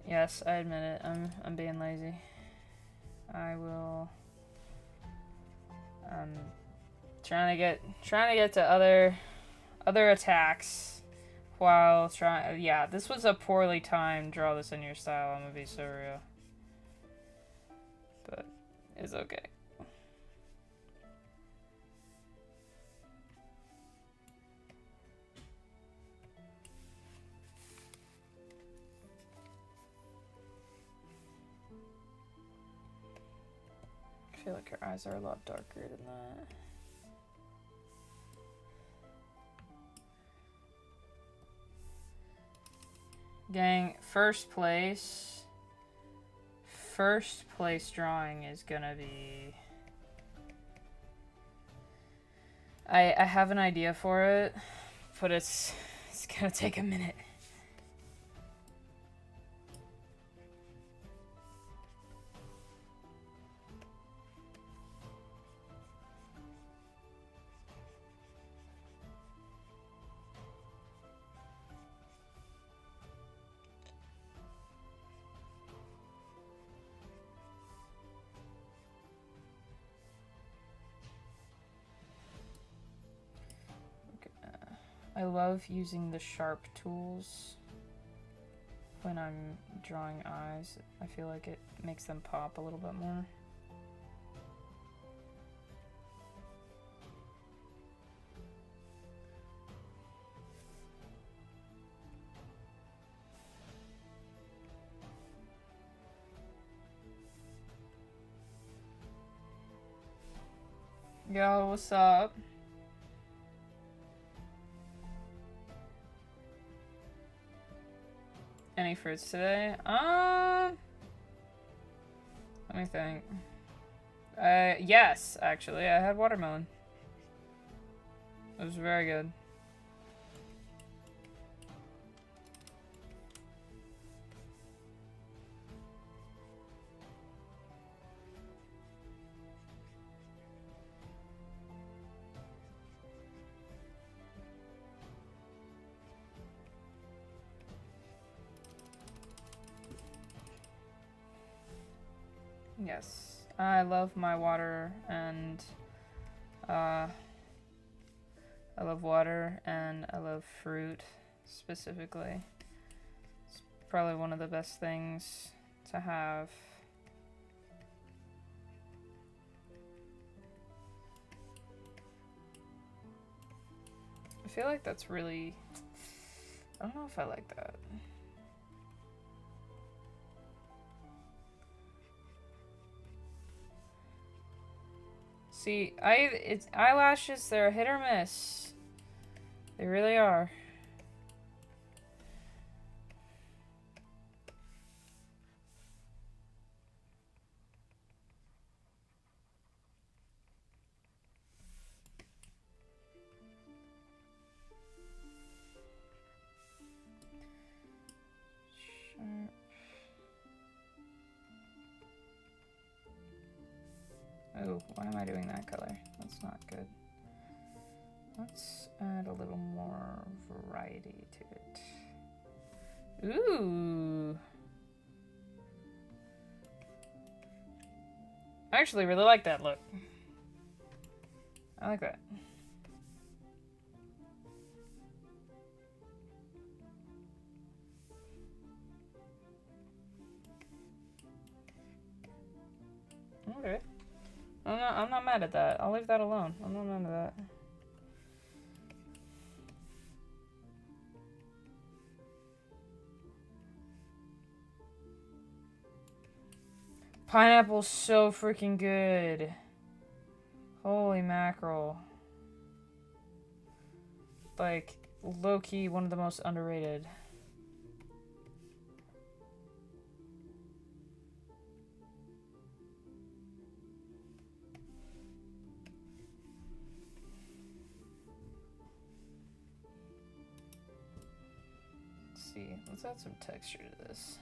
Yes, I admit it. I'm being lazy. I will. Trying to get to other attacks while trying. Yeah, this was a poorly timed draw this in your style. I'm gonna be so real, but it's okay. I feel like her eyes are a lot darker than that. Gang, first place drawing is gonna be... I have an idea for it, but it's gonna take a minute. I love using the sharp tools when I'm drawing eyes. I feel like it makes them pop a little bit more. Yo, what's up? Any fruits today? Let me think. Yes, actually, I had watermelon. It was very good. Yes, I love my water and I love water and I love fruit specifically. It's probably one of the best things to have. I feel like that's really... I don't know if I like that. See, it's eyelashes, they're a hit or miss. They really are. Sharp. Oh, why am I doing that color? That's not good. Let's add a little more variety to it. Ooh. I actually really like that look. I like that. Okay. I'm not mad at that. I'll leave that alone. I'm not mad at that. Pineapple's so freaking good. Holy mackerel. Like, low-key, one of the most underrated. Let's see. Let's add some texture to this.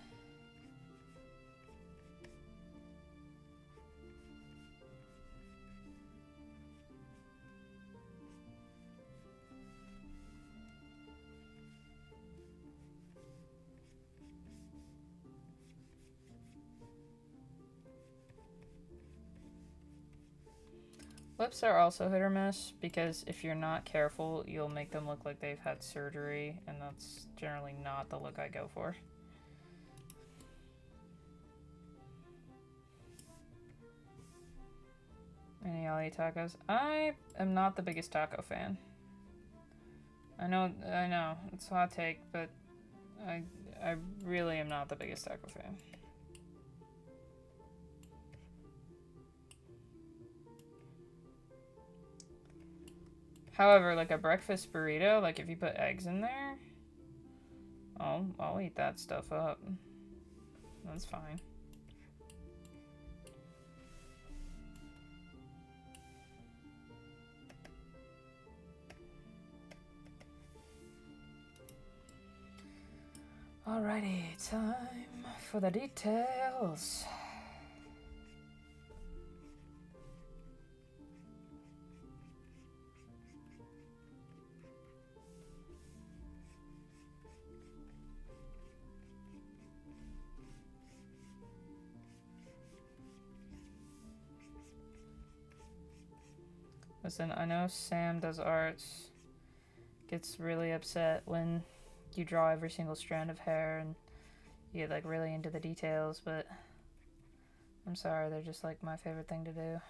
Lips are also hit or miss, because if you're not careful, you'll make them look like they've had surgery, and that's generally not the look I go for. Any y'all eat tacos? I am not the biggest taco fan. I know, it's a hot take, but I really am not the biggest taco fan. However, like a breakfast burrito, like if you put eggs in there, I'll eat that stuff up. That's fine. Alrighty, time for the details. Listen, I know Sam does arts, gets really upset when you draw every single strand of hair and you get like really into the details, but I'm sorry, they're just like my favorite thing to do.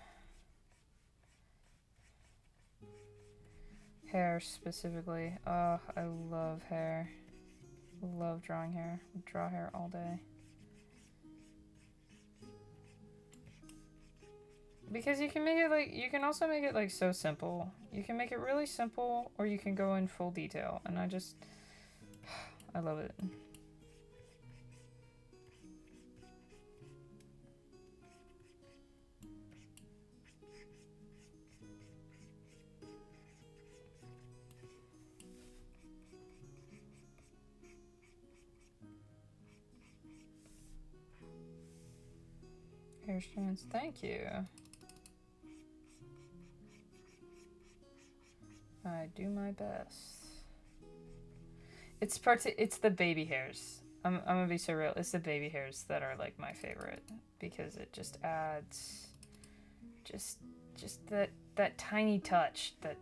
Hair specifically. Oh, I love hair. Love drawing hair. Draw hair all day. Because you can make it like, you can also make it like so simple. You can make it really simple, or you can go in full detail, and I love it. Hair strands, thank you. I do my best. It's the baby hairs. I'm gonna be so real. It's the baby hairs that are like my favorite, because it just adds just that tiny touch that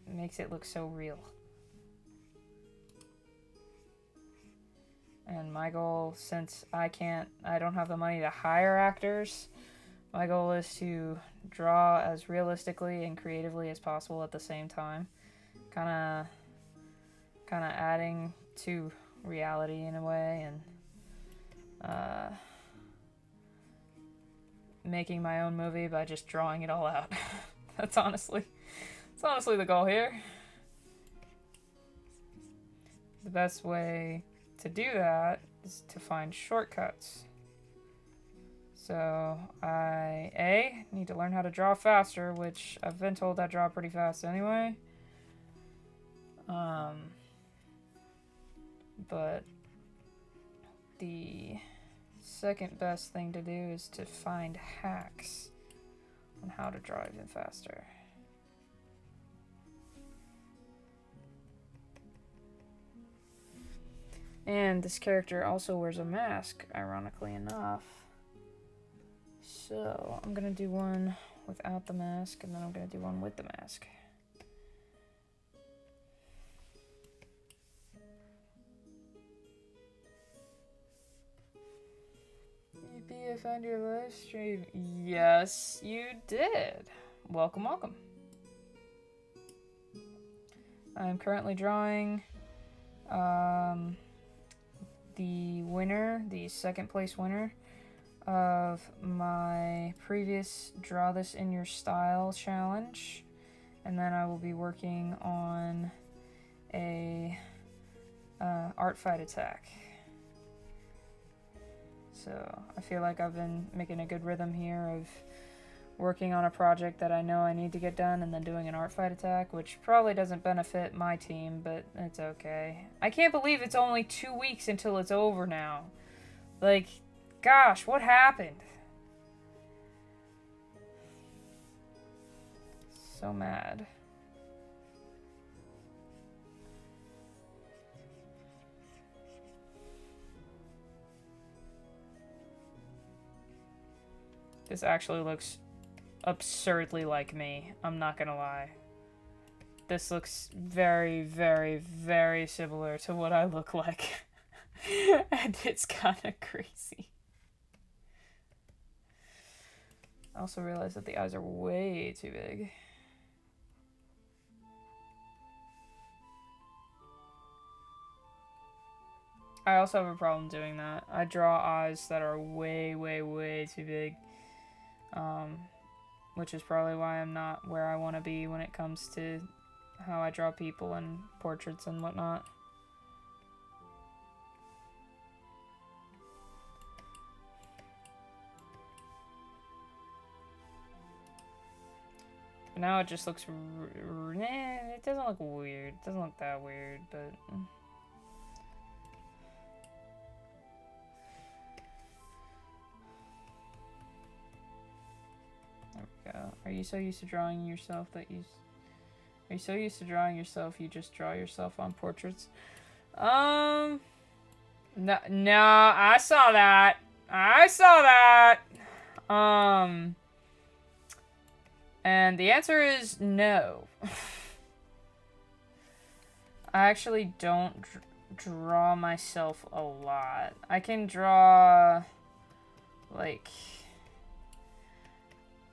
makes it look so real. And my goal, since I don't have the money to hire actors, my goal is to draw as realistically and creatively as possible at the same time. Kind of adding to reality in a way, and making my own movie by just drawing it all out. That's honestly the goal here. The best way to do that is to find shortcuts. So I need to learn how to draw faster, which I've been told I draw pretty fast anyway. But the second best thing to do is to find hacks on how to draw even faster. And this character also wears a mask, ironically enough. So I'm gonna do one without the mask, and then I'm gonna do one with the mask. Yippee, I found your live stream. Yes, you did. Welcome, welcome. I'm currently drawing the winner, the second place winner of my previous Draw This in Your Style challenge. And then I will be working on a art fight attack. So I feel like I've been making a good rhythm here of working on a project that I know I need to get done and then doing an art fight attack, which probably doesn't benefit my team, but it's okay. I can't believe it's only 2 weeks until it's over now. Like, gosh, what happened? So mad. This actually looks absurdly like me. I'm not gonna lie. This looks very, very, very similar to what I look like. And it's kind of crazy. I also realized that the eyes are way too big. I also have a problem doing that. I draw eyes that are way, way, way too big. Which is probably why I'm not where I want to be when it comes to how I draw people and portraits and whatnot. But now it just looks... it doesn't look weird. It doesn't look that weird, but... There we go. Are you so used to drawing yourself that you... Are you so used to drawing yourself you just draw yourself on portraits? No, I saw that. I saw that. And the answer is no. I actually don't draw myself a lot. I can draw, like...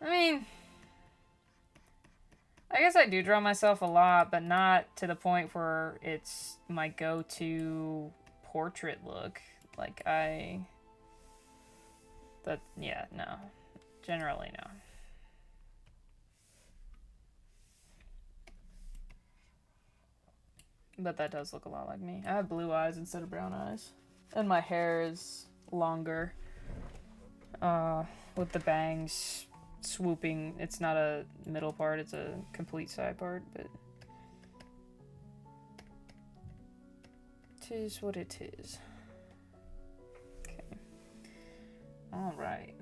I mean... I guess I do draw myself a lot, but not to the point where it's my go-to portrait look. Like, yeah, no. Generally, no. But that does look a lot like me. I have blue eyes instead of brown eyes. And my hair is longer. With the bangs swooping. It's not a middle part, it's a complete side part, but... Tis what it is. Okay. Alright.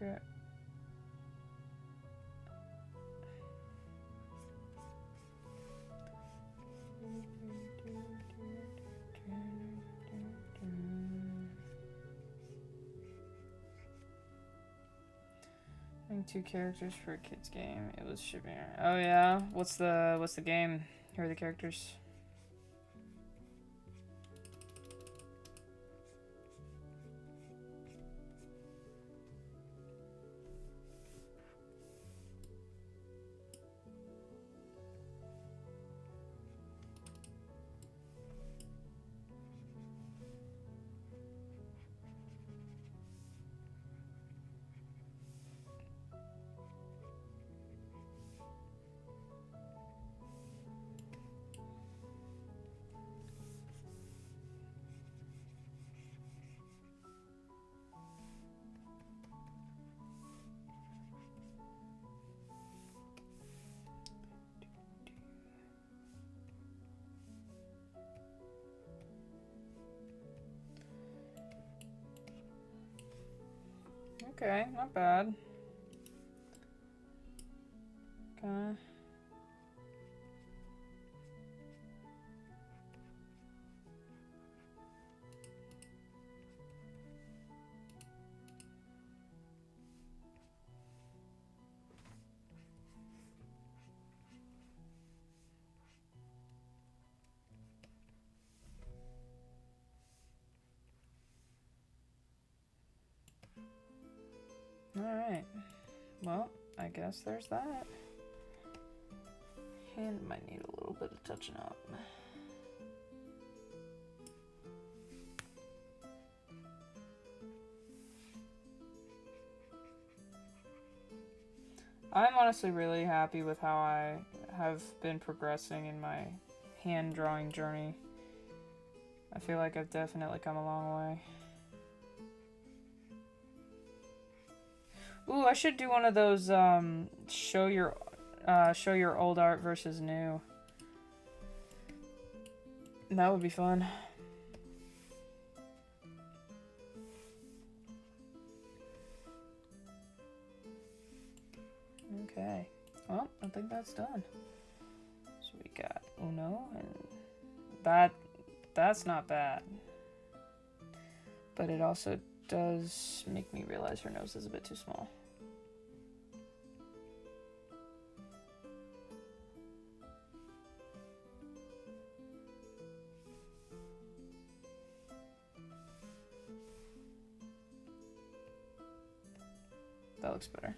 Okay. Having 2 characters for a kid's game. It was shipping. Oh yeah. What's the game? Who are the characters? Okay, not bad. Okay. Alright. Well, I guess there's that. Hand might need a little bit of touching up. I'm honestly really happy with how I have been progressing in my hand drawing journey. I feel like I've definitely come a long way. Ooh, I should do one of those show your old art versus new. That would be fun. Okay. Well, I think that's done. So we got Uno, and that's not bad. But it also does make me realize her nose is a bit too small. That looks better.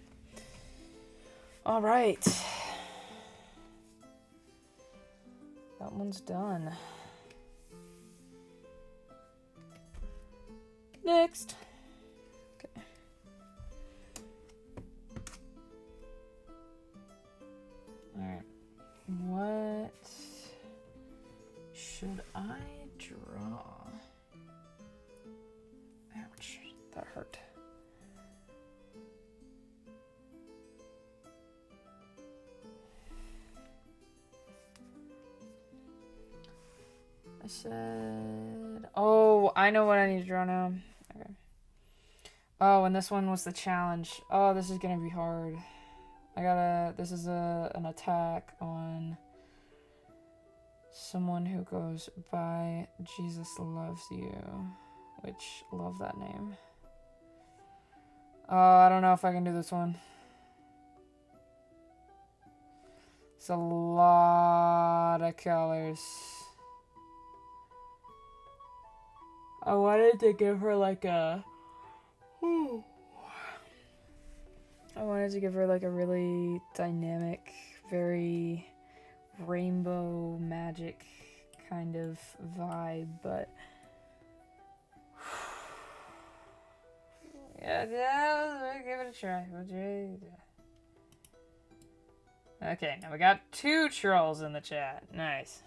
All right. That one's done. Next. Okay. All right. What should I draw? Ouch, that hurt. I said, oh, I know what I need to draw now. Okay. Oh, and this one was the challenge. Oh, this is gonna be hard. This is an attack on someone who goes by Jesus Loves You, which, love that name. Oh, I don't know if I can do this one. It's a lot of colors. I wanted to give her like a... I wanted to give her like a really dynamic, very rainbow magic kind of vibe, but... yeah, give it a try. Okay, now we got 2 trolls in the chat. Nice.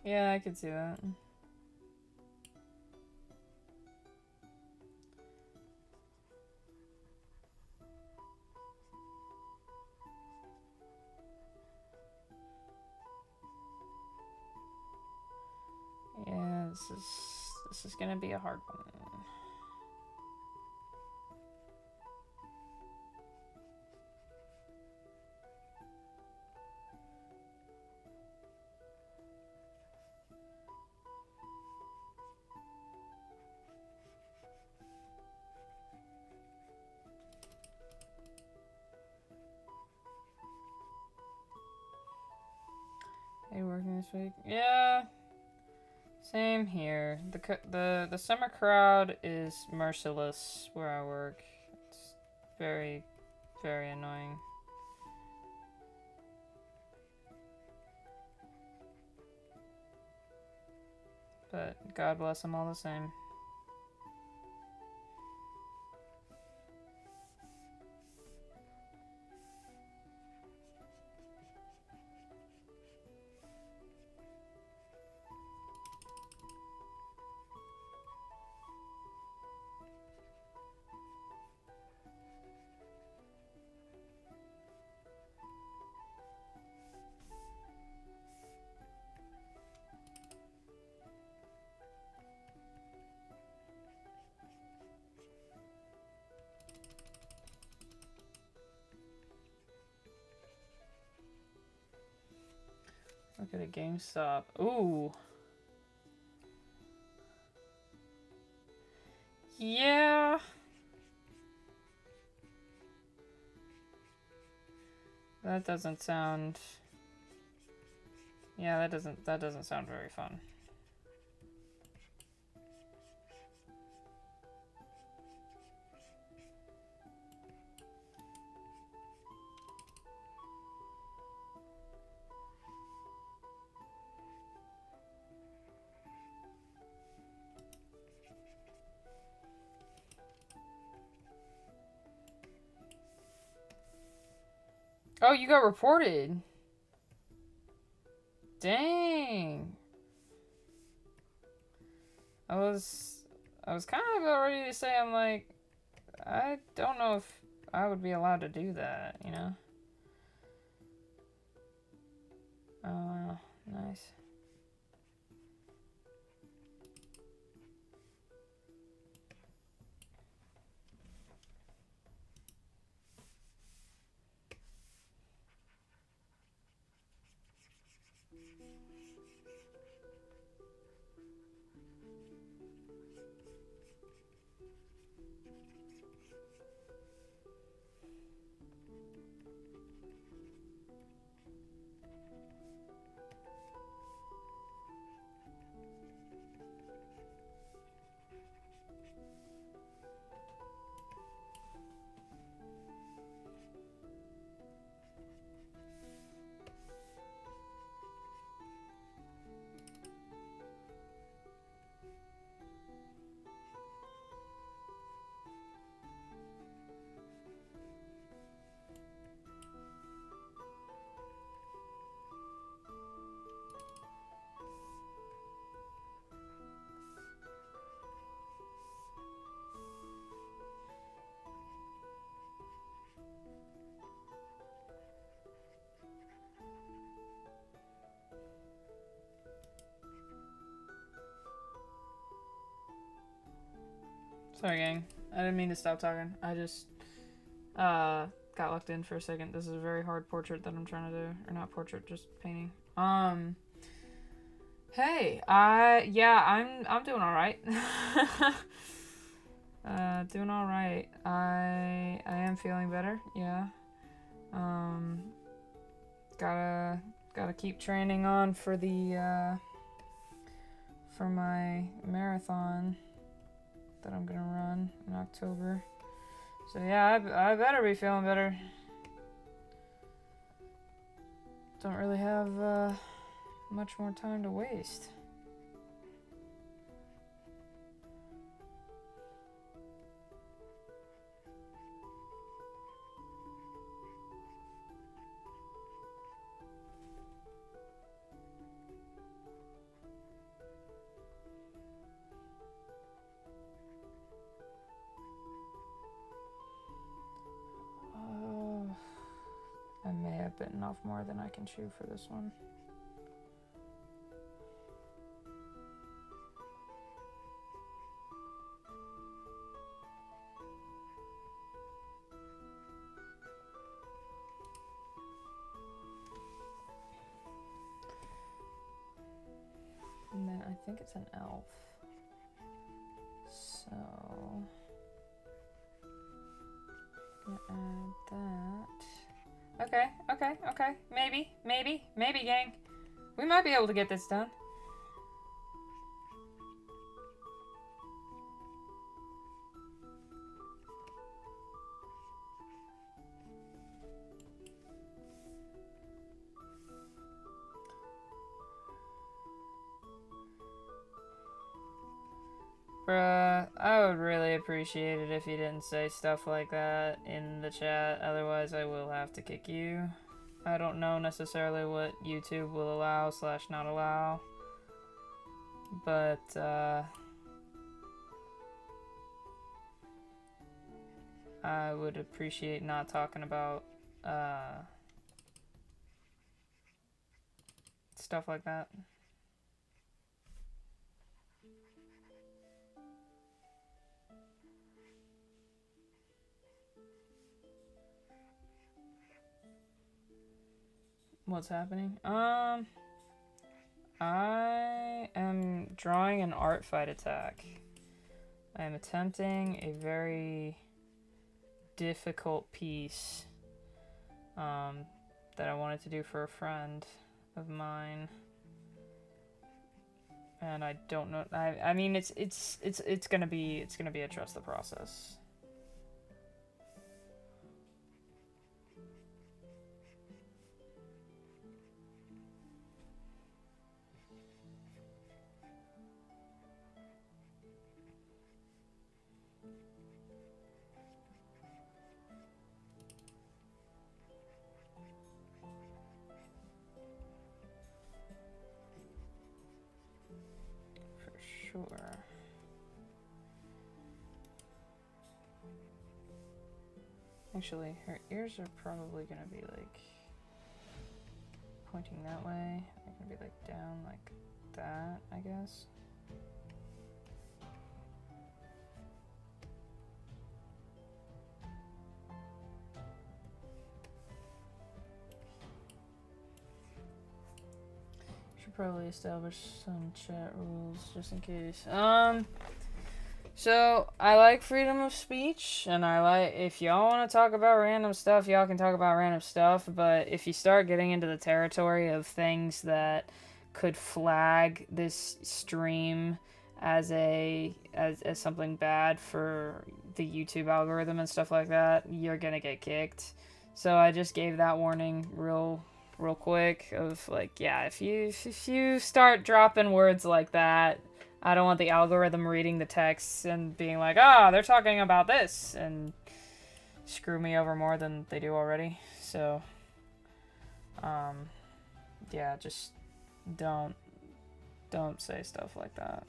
Yeah, I could see that. Yeah, this is gonna be a hard one. Are you working this week? Yeah. Same here. The summer crowd is merciless where I work. It's very, very annoying. But God bless them all the same. Look at a GameStop. Ooh. Yeah. That doesn't sound... Yeah, that doesn't sound very fun. Oh, you got reported. Dang. I was kind of about ready to say, I'm like, I don't know if I would be allowed to do that, you know? Oh, nice. Sorry, gang. I didn't mean to stop talking. I just got locked in for a second. This is a very hard portrait that I'm trying to do. Or not portrait, just painting. Hey, I'm doing alright. Doing alright. I am feeling better, yeah. Gotta keep training on for the for my marathon that I'm gonna run in October. So yeah, I better be feeling better. Don't really have much more time to waste. I may have bitten off more than I can chew for this one. And then I think it's an elf. So I'm gonna add that. Okay. Maybe, gang. We might be able to get this done. Bruh, I would really appreciate it if you didn't say stuff like that in the chat. Otherwise, I will have to kick you. I don't know necessarily what YouTube will allow / not allow. But, I would appreciate not talking about, stuff like that. What's happening? I am drawing an art fight attack. I am attempting a very difficult piece that I wanted to do for a friend of mine, and I don't know. I mean, it's gonna be a trust the process. Sure. Actually, her ears are probably gonna be like pointing that way. They're gonna be like down like that, I guess. Should probably establish some chat rules just in case. So I like freedom of speech, and I like, if y'all want to talk about random stuff, y'all can talk about random stuff, but if you start getting into the territory of things that could flag this stream as something bad for the YouTube algorithm and stuff like that, you're gonna get kicked. So I just gave that warning real quick of like, yeah, if you start dropping words like that, I don't want the algorithm reading the text and being like, they're talking about this, and screw me over more than they do already. So, yeah, just don't say stuff like that.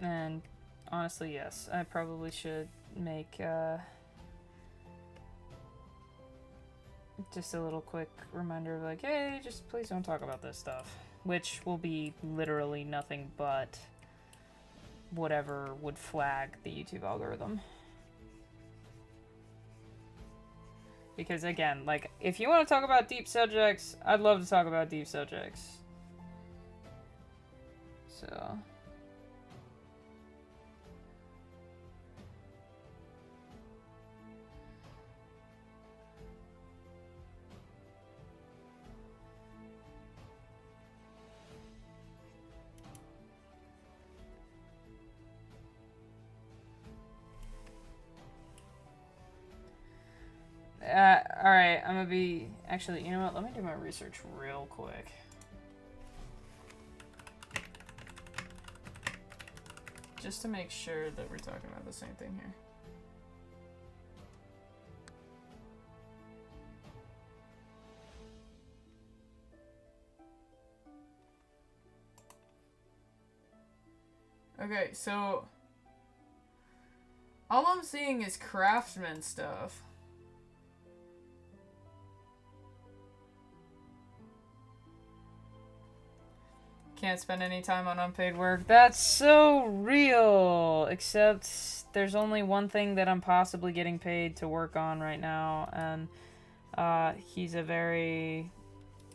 And honestly, yes, I probably should make just a little quick reminder of like, hey, just please don't talk about this stuff, which will be literally nothing but whatever would flag the YouTube algorithm. Because again, like, if you want to talk about deep subjects, I'd love to talk about deep subjects. So... alright, I'm gonna be... Actually, you know what? Let me do my research real quick. Just to make sure that we're talking about the same thing here. Okay, so... all I'm seeing is craftsman stuff. Can't spend any time on unpaid work. That's so real! Except there's only one thing that I'm possibly getting paid to work on right now, and he's a very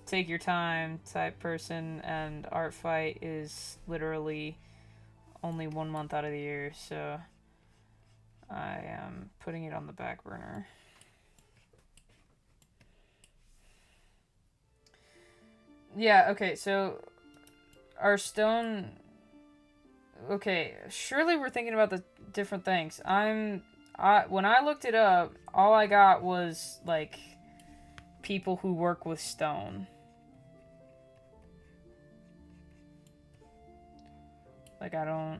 take your time type person, and Artfight is literally only 1 month out of the year, so I am putting it on the back burner. Yeah, okay, so our stone... Okay, surely we're thinking about the different things. When I looked it up, all I got was, like, people who work with stone. Like, I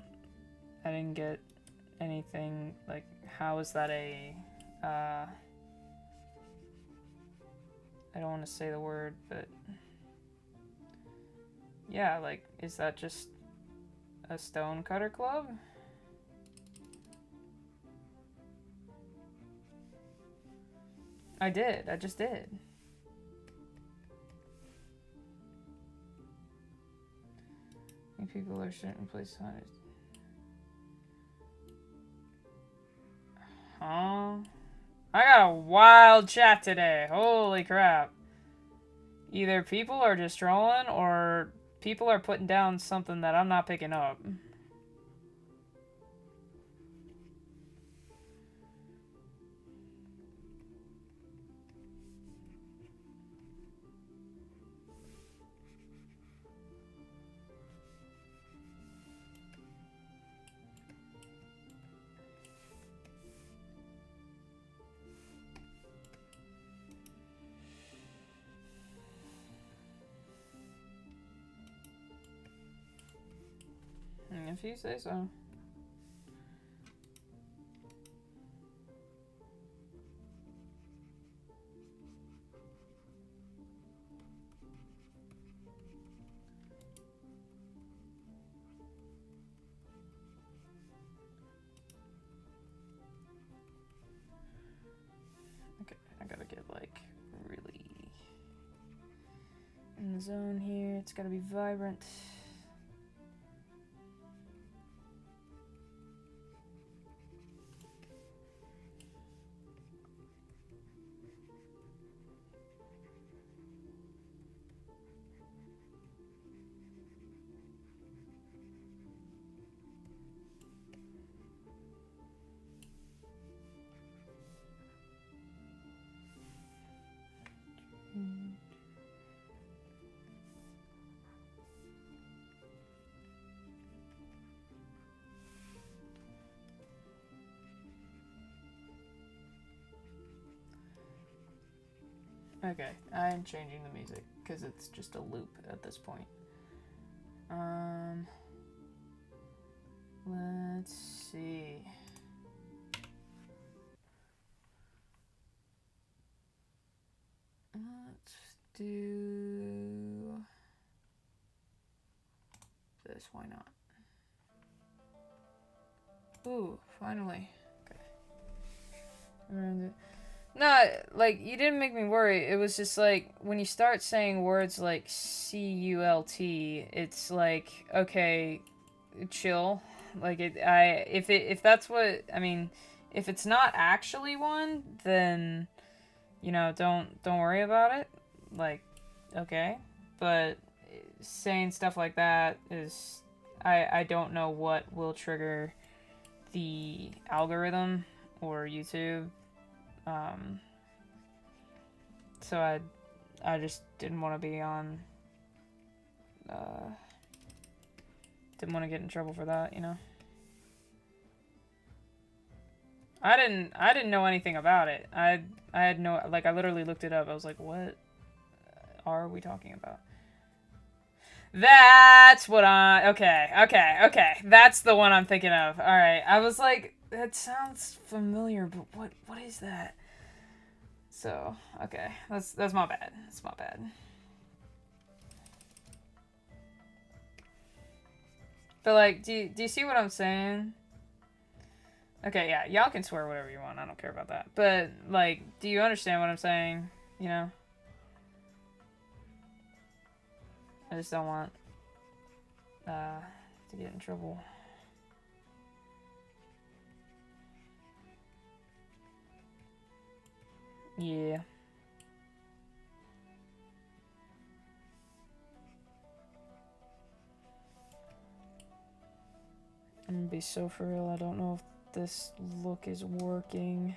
didn't get anything, like, how is that a, I don't want to say the word, but, yeah, like, is that just A stonecutter club? I did. I just did. People are certain places on it. Huh? I got a wild chat today. Holy crap. Either people are just trolling or people are putting down something that I'm not picking up. If you say so. Okay, I gotta get like really in the zone here. It's gotta be vibrant. Okay, I'm changing the music because it's just a loop at this point. Let's see. Let's do this. Why not? Ooh, finally. Okay. Around it. No, like, you didn't make me worry. It was just like, when you start saying words like C-U-L-T, it's like, okay, chill. Like, if that's what, I mean, if it's not actually one, then, you know, don't worry about it. Like, okay. But saying stuff like that is, I don't know what will trigger the algorithm or YouTube. So I just didn't want to be on, didn't want to get in trouble for that, you know? I didn't know anything about it. I had no, like, I literally looked it up. I was like, what are we talking about? That's what okay. That's the one I'm thinking of. Alright, I was like, that sounds familiar, but what is that? So, okay, that's my bad. That's my bad. But like, do you see what I'm saying? Okay, yeah, y'all can swear whatever you want. I don't care about that. But like, do you understand what I'm saying? You know? I just don't want to get in trouble. Yeah. I'm gonna be so for real. I don't know if this look is working.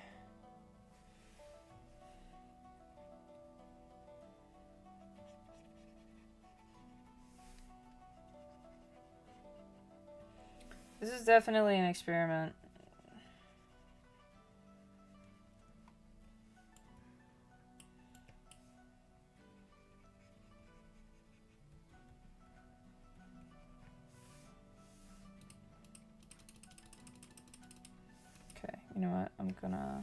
This is definitely an experiment. Okay, you know what? I'm gonna...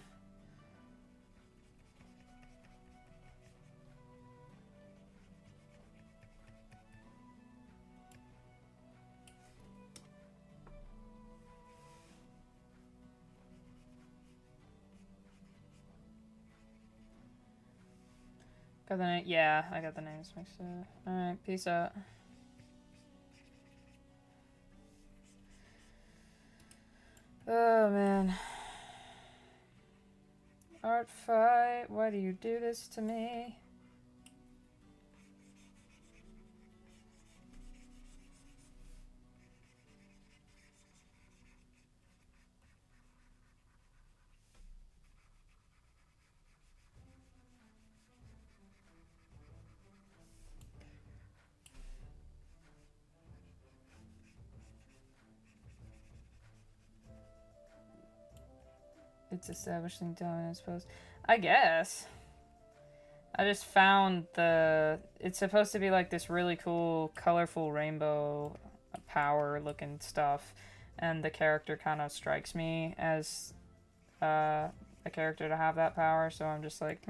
Got the name? Yeah, I got the names mixed up. Alright, peace out. Oh, man. Artfight, why do you do this to me? It's establishing dominance post. I guess. I just found the... It's supposed to be like this really cool, colorful rainbow power looking stuff. And the character kind of strikes me as a character to have that power. So I'm just like,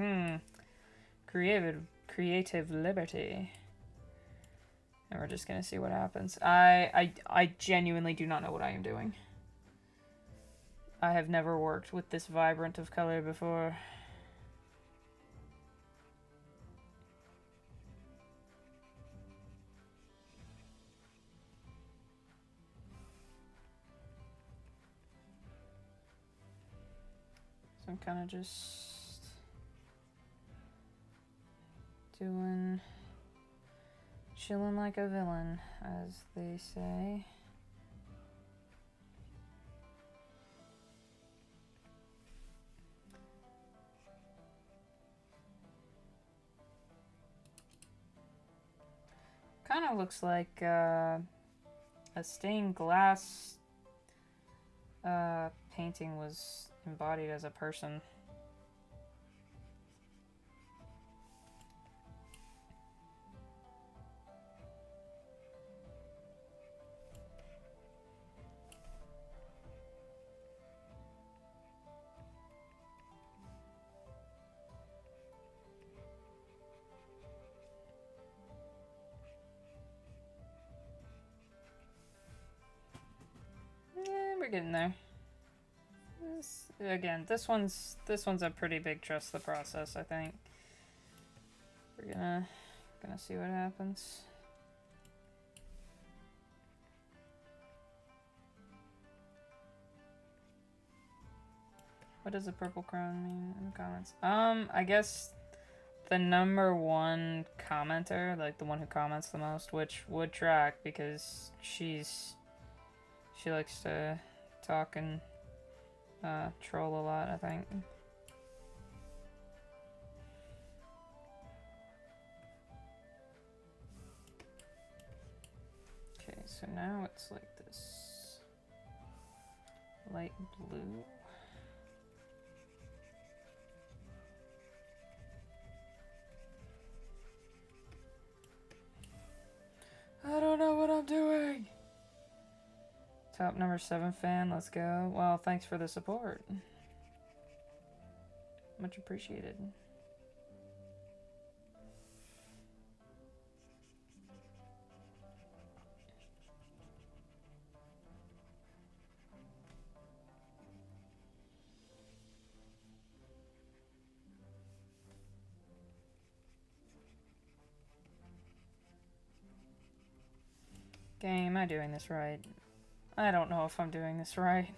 creative liberty. And we're just gonna see what happens. I genuinely do not know what I am doing. I have never worked with this vibrant of color before. So I'm kind of just chilling like a villain, as they say. Kind of looks like a stained glass painting was embodied as a person. We're getting there. This one's a pretty big trust the process, I think. We're gonna see what happens. What does a purple crown mean in the comments? I guess the #1 commenter, like the one who comments the most, which would track because she likes to talk and troll a lot, I think. Okay, so now it's like this light blue. I don't know what I'm doing. Top #7 fan, let's go. Well, thanks for the support. Much appreciated. Game, am I doing this right? I don't know if I'm doing this right.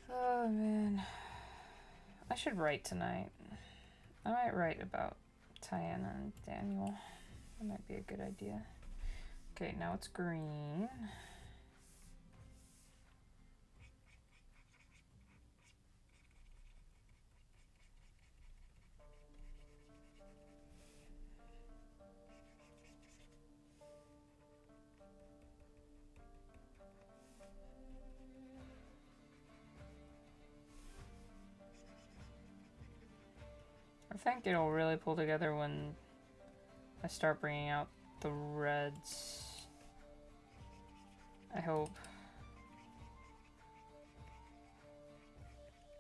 Oh man. I should write tonight. I might write about Tiana and Daniel. That might be a good idea. Okay, now it's green. I think it'll really pull together when I start bringing out the reds. I hope.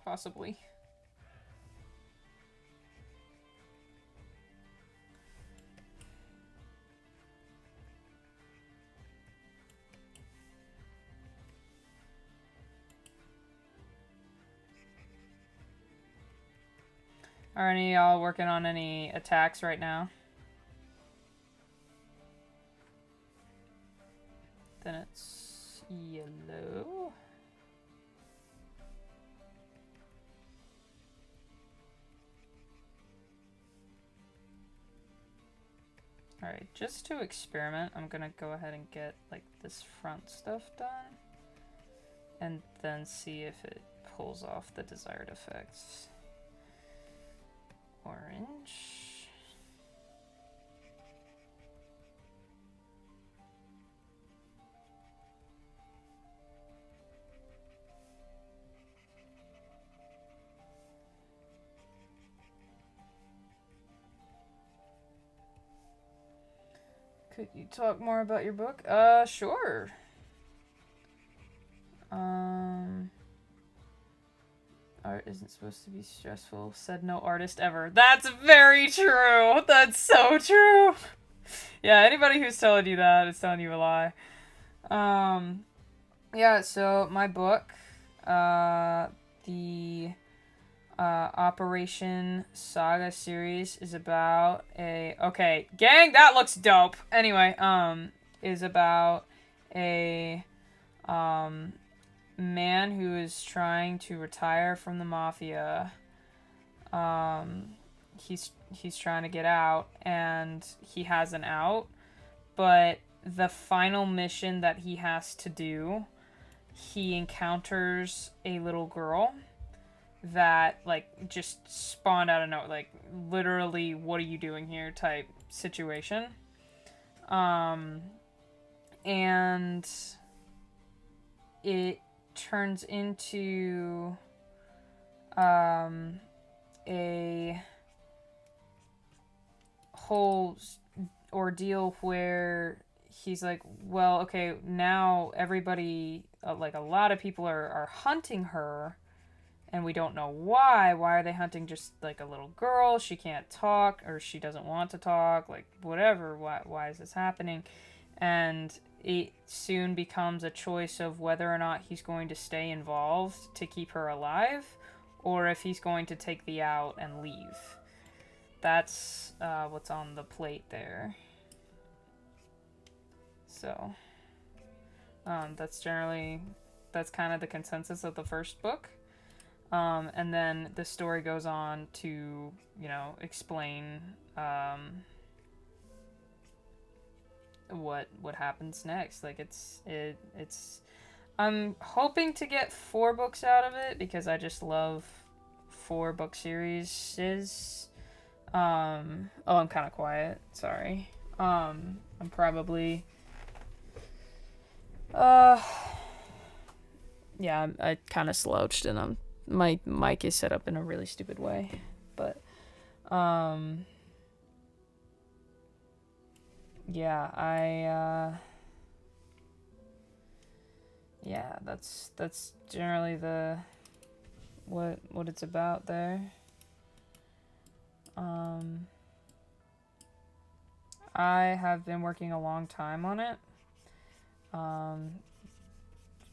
Possibly. Are any of y'all working on any attacks right now? Then it's yellow. Alright, just to experiment, I'm gonna go ahead and get like this front stuff done. And then see if it pulls off the desired effects. Orange. Could you talk more about your book? Sure. Art isn't supposed to be stressful, said no artist ever. That's very true! That's so true! Yeah, anybody who's telling you that is telling you a lie. Yeah, so my book, the Operation Saga series is about a... Okay, gang, that looks dope! Anyway, is about a, man who is trying to retire from the mafia. He's trying to get out, and he has an out, but the final mission that he has to do, he encounters a little girl that, like, just spawned out of nowhere, like, literally, what are you doing here type situation. And it turns into a whole ordeal where he's like, well, okay, now everybody, like, a lot of people are hunting her, and we don't know why. Why are they hunting just, like, a little girl? She can't talk, or she doesn't want to talk, like, whatever. Why is this happening? And it soon becomes a choice of whether or not he's going to stay involved to keep her alive, or if he's going to take the out and leave. That's what's on the plate there. So, that's kind of the consensus of the first book. And then the story goes on to, you know, explain what happens next. Like, it's I'm hoping to get 4 books out of it because I just love 4-book series. Oh, I'm kind of quiet. Sorry. I'm probably yeah, I kind of slouched and my mic is set up in a really stupid way, but yeah, yeah, that's generally what it's about there. I have been working a long time on it.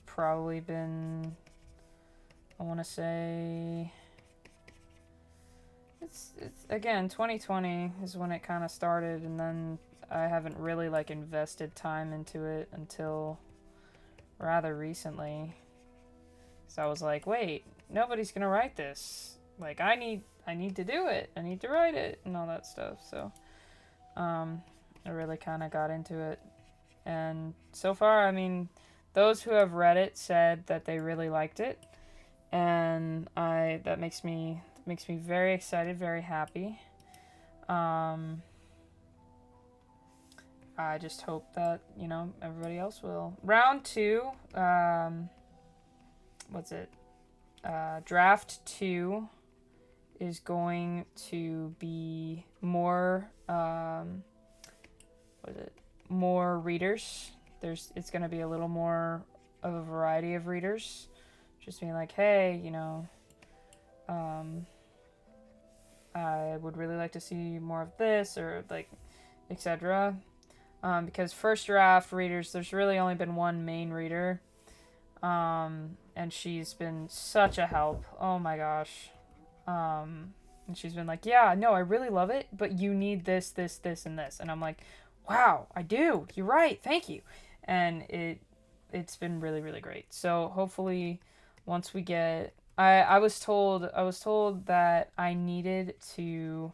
Probably been, I want to say, it's again, 2020 is when it kind of started, and then I haven't really, like, invested time into it until rather recently. So I was like, wait, nobody's gonna write this. Like, I need to do it. I need to write it and all that stuff. So, I really kind of got into it. And so far, I mean, those who have read it said that they really liked it. And that makes me very excited, very happy. I just hope that, you know, everybody else will. Round 2, what's it? Draft 2 is going to be more, more readers. It's going to be a little more of a variety of readers. Just being like, hey, you know, I would really like to see more of this, or, like, etc. Because first draft readers, there's really only been one main reader. And she's been such a help. Oh my gosh. And she's been like, yeah, no, I really love it, but you need this, this, this, and this. And I'm like, wow, I do. You're right. Thank you. And it's been really, really great. So hopefully once we get I was told that I needed to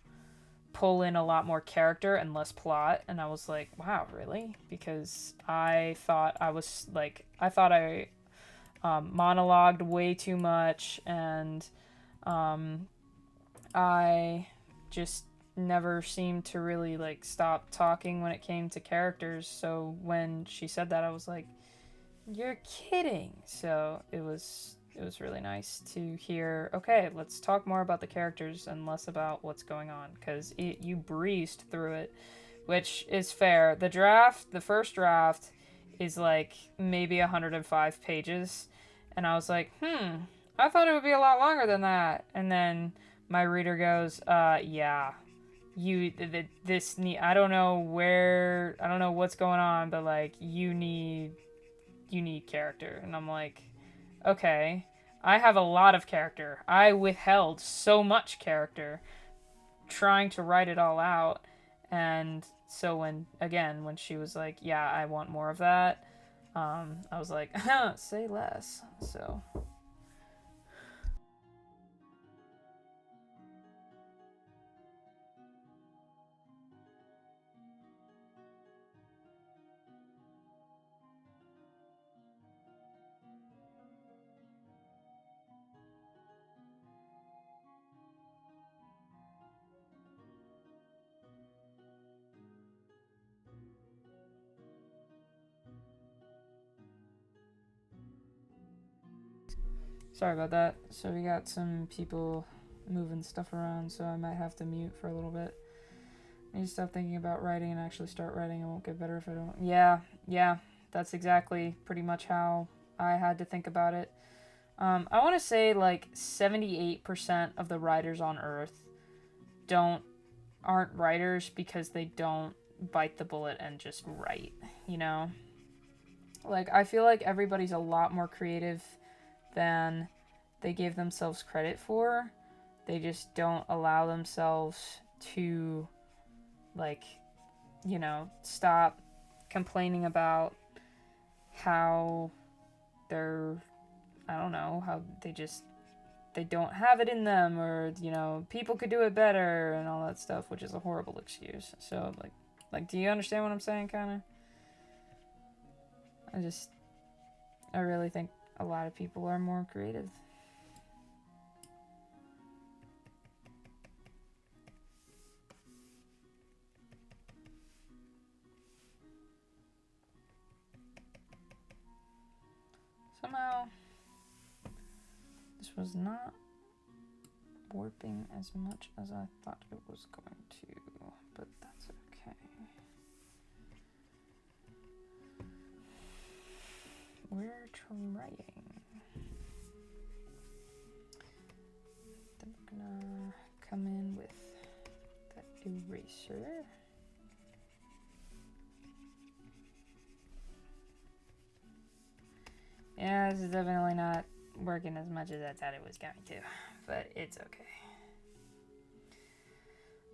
pull in a lot more character and less plot, and I was like, wow, really? Because I thought I monologued way too much, and um, I just never seemed to really like stop talking when it came to characters. So when she said that, I was like, you're kidding. So it was really nice to hear, okay, let's talk more about the characters and less about what's going on, because you breezed through it, which is fair. The first draft is like maybe 105 pages, and I was like, I thought it would be a lot longer than that. And then my reader goes, yeah, this need, I don't know what's going on, but like you need character. And I'm like, okay, I have a lot of character. I withheld so much character trying to write it all out. And so when she was like, yeah, I want more of that, I was like, say less. So sorry about that. So we got some people moving stuff around, so I might have to mute for a little bit. I need to stop thinking about writing and actually start writing. It won't get better if I don't. Yeah, that's exactly pretty much how I had to think about it. I want to say like 78% of the writers on Earth aren't writers because they don't bite the bullet and just write, you know? Like, I feel like everybody's a lot more creative than they give themselves credit for. They just don't allow themselves to, like, stop complaining about how they're, I don't know, how they don't have it in them, or, people could do it better and all that stuff, which is a horrible excuse. So, like, do you understand what I'm saying, kind of? I really think a lot of people are more creative. Somehow, this was not warping as much as I thought it was going to, but that's okay. We're trying. Then we're gonna come in with that eraser. Yeah, this is definitely not working as much as I thought it was going to, but it's okay.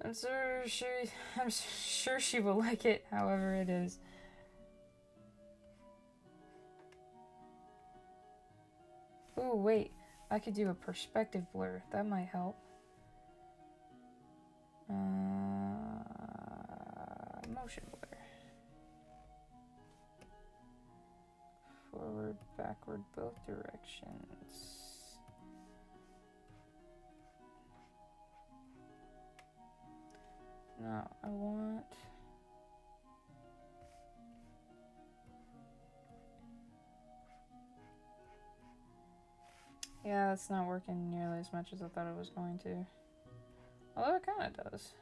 I'm sure she will like it, however it is. Oh, wait. I could do a perspective blur. That might help. Motion blur. Forward, backward, both directions. No, I want... Yeah, it's not working nearly as much as I thought it was going to. Although it kind of does.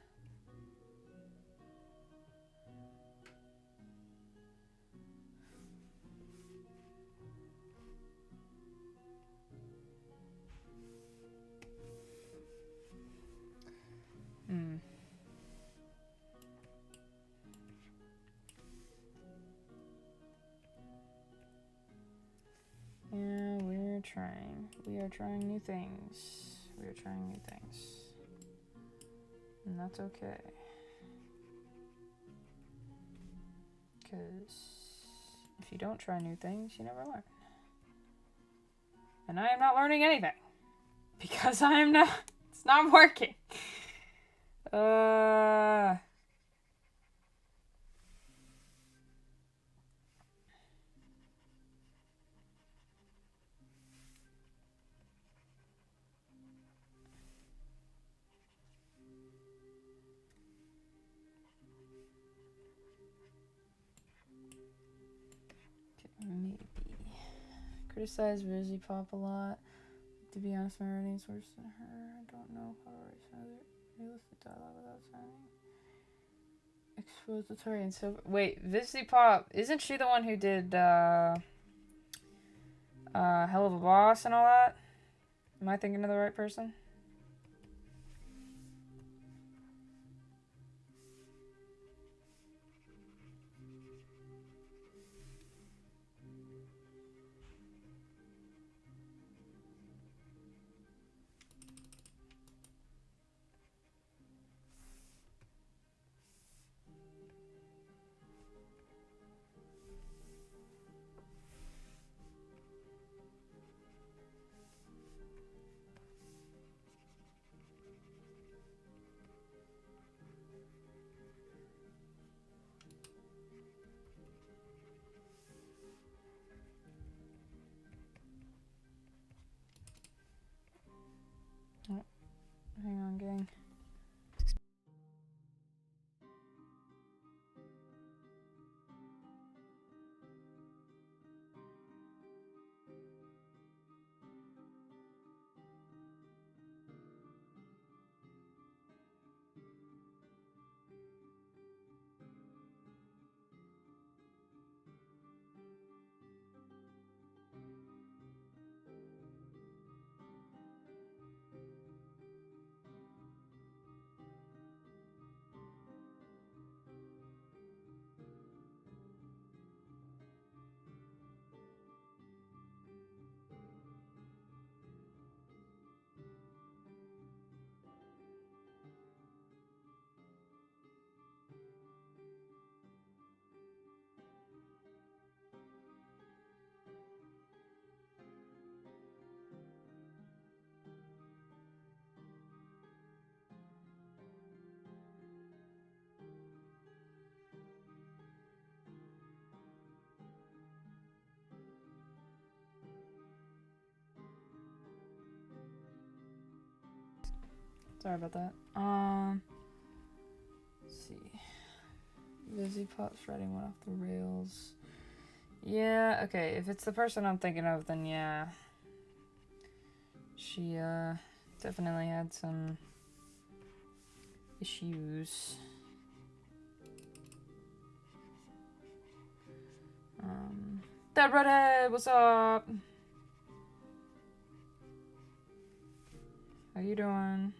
Yeah, we're trying. We are trying new things. We are trying new things. that's okay. Because if you don't try new things, you never learn. And I am not learning anything. Because I am not... It's not working. Maybe. Criticize Rizzy Pop a lot. To be honest, my writing's worse than her. I don't know how to write some other realistic dialogue without sounding expository and so. Wait, Vizzy Pop, isn't she the one who did Hell of a Boss and all that? Am I thinking of the right person? Oh, hang on, gang. Sorry about that. Let's see. Vizzy Pop's writing went off the rails. Yeah, okay. If it's the person I'm thinking of, then yeah. She, definitely had some issues. That redhead, what's up? How you doing?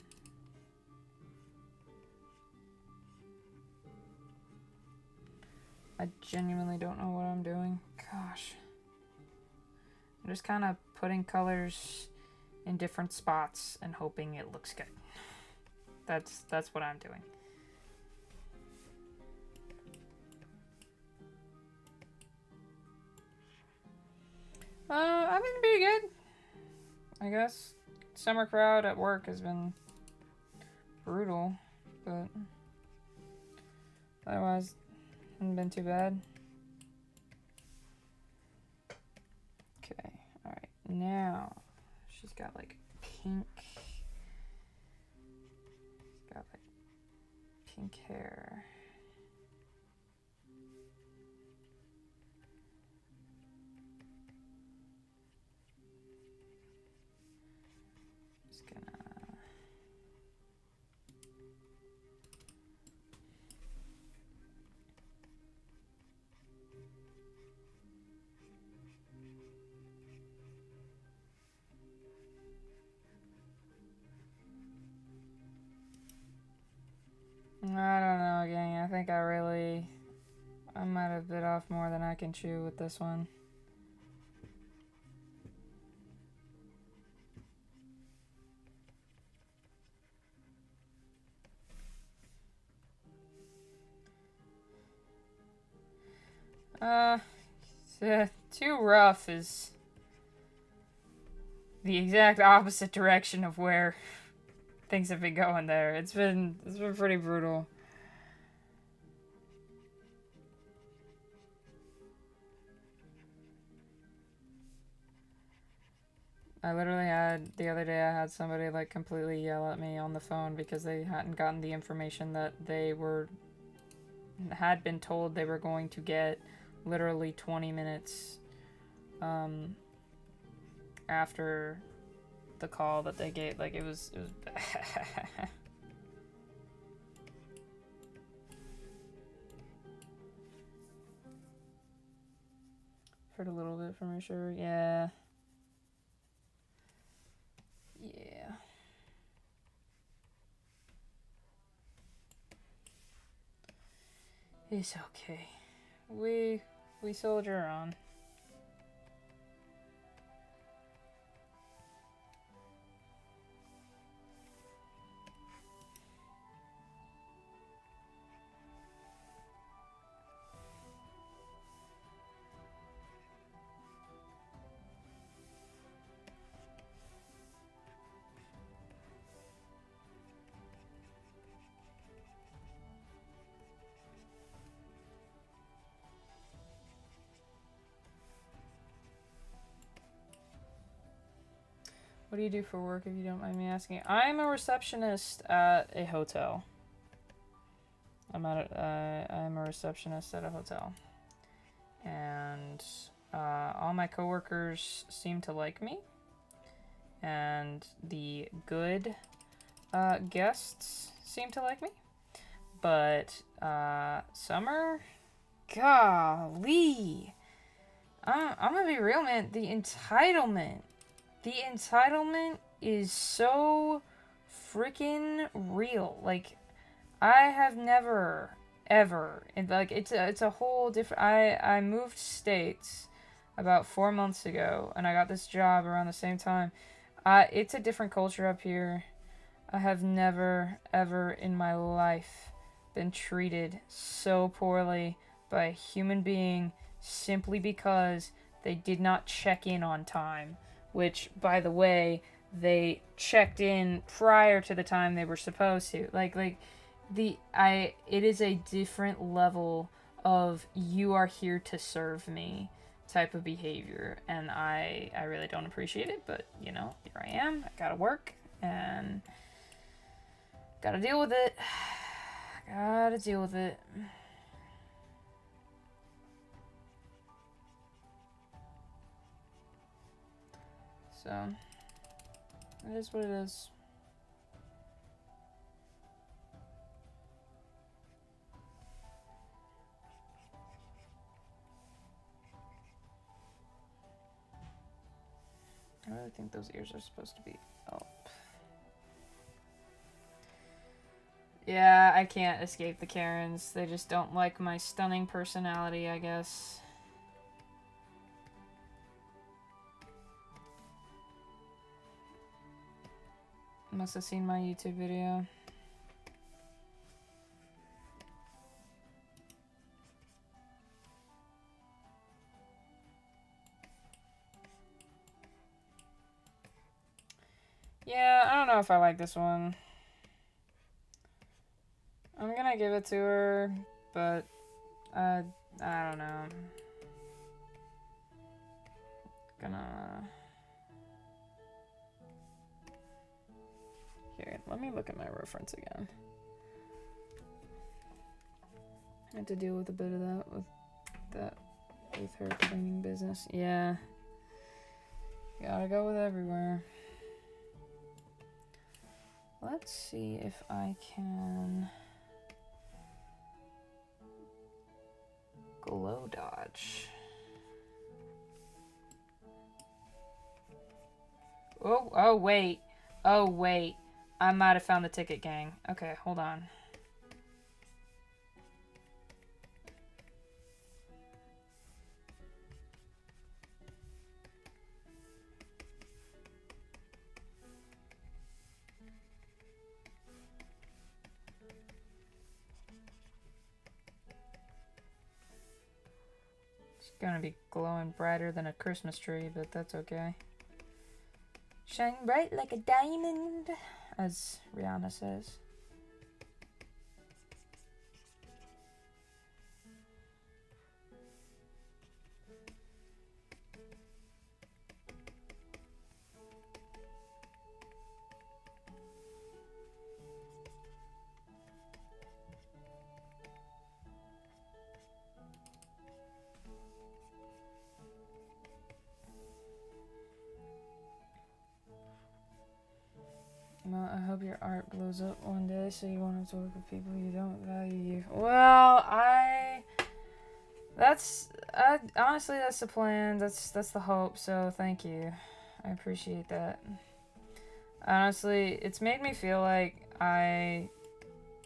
I genuinely don't know what I'm doing. Gosh. I'm just kind of putting colors in different spots and hoping it looks good. That's what I'm doing. I've been pretty good, I guess. Summer crowd at work has been brutal, but otherwise, hasn't been too bad. Okay, alright, now she's got like pink. She's got like pink hair. Just gonna. I don't know, gang. I think I might have bit off more than I can chew with this one. Too rough is the exact opposite direction of where things have been going there. It's been pretty brutal. I literally had, the other day I had somebody like completely yell at me on the phone because they hadn't gotten the information that they had been told they were going to get literally 20 minutes after the call that they gave. Like, it was Heard a little bit from her, sure. Yeah. Yeah. It's okay. We soldier on. What do you do for work, if you don't mind me asking? I'm a receptionist at a hotel. I'm a receptionist at a hotel. And all my coworkers seem to like me. And the good guests seem to like me. But Summer, golly. I'm gonna be real, man. The entitlement is so freaking real. Like, I have never, ever, like, it's a whole different, I moved states about 4 months ago, and I got this job around the same time. It's a different culture up here. I have never, ever in my life been treated so poorly by a human being simply because they did not check in on time. Which, by the way, they checked in prior to the time they were supposed to. It is a different level of you are here to serve me type of behavior, and I really don't appreciate it, but, you know, here I am. I gotta work, and gotta deal with it. Gotta deal with it. So, it is what it is. I really think those ears are supposed to be up. Yeah, I can't escape the Karens. They just don't like my stunning personality, I guess. Must have seen my YouTube video. Yeah, I don't know if I like this one. I'm gonna give it to her, but I don't know. Here, let me look at my reference again. I had to deal with a bit of that with her cleaning business. Yeah. Gotta go with everywhere. Let's see if I can glow dodge. Oh wait. Oh wait. I might have found the ticket, gang. Okay, hold on. gonna be glowing brighter than a Christmas tree, but that's okay. Shine bright like a diamond, as Rihanna says. Well, I hope your art blows up one day so you won't have to work with people you don't value you. Well, honestly, that's the plan. That's the hope, so thank you. I appreciate that. Honestly, it's made me feel like I'm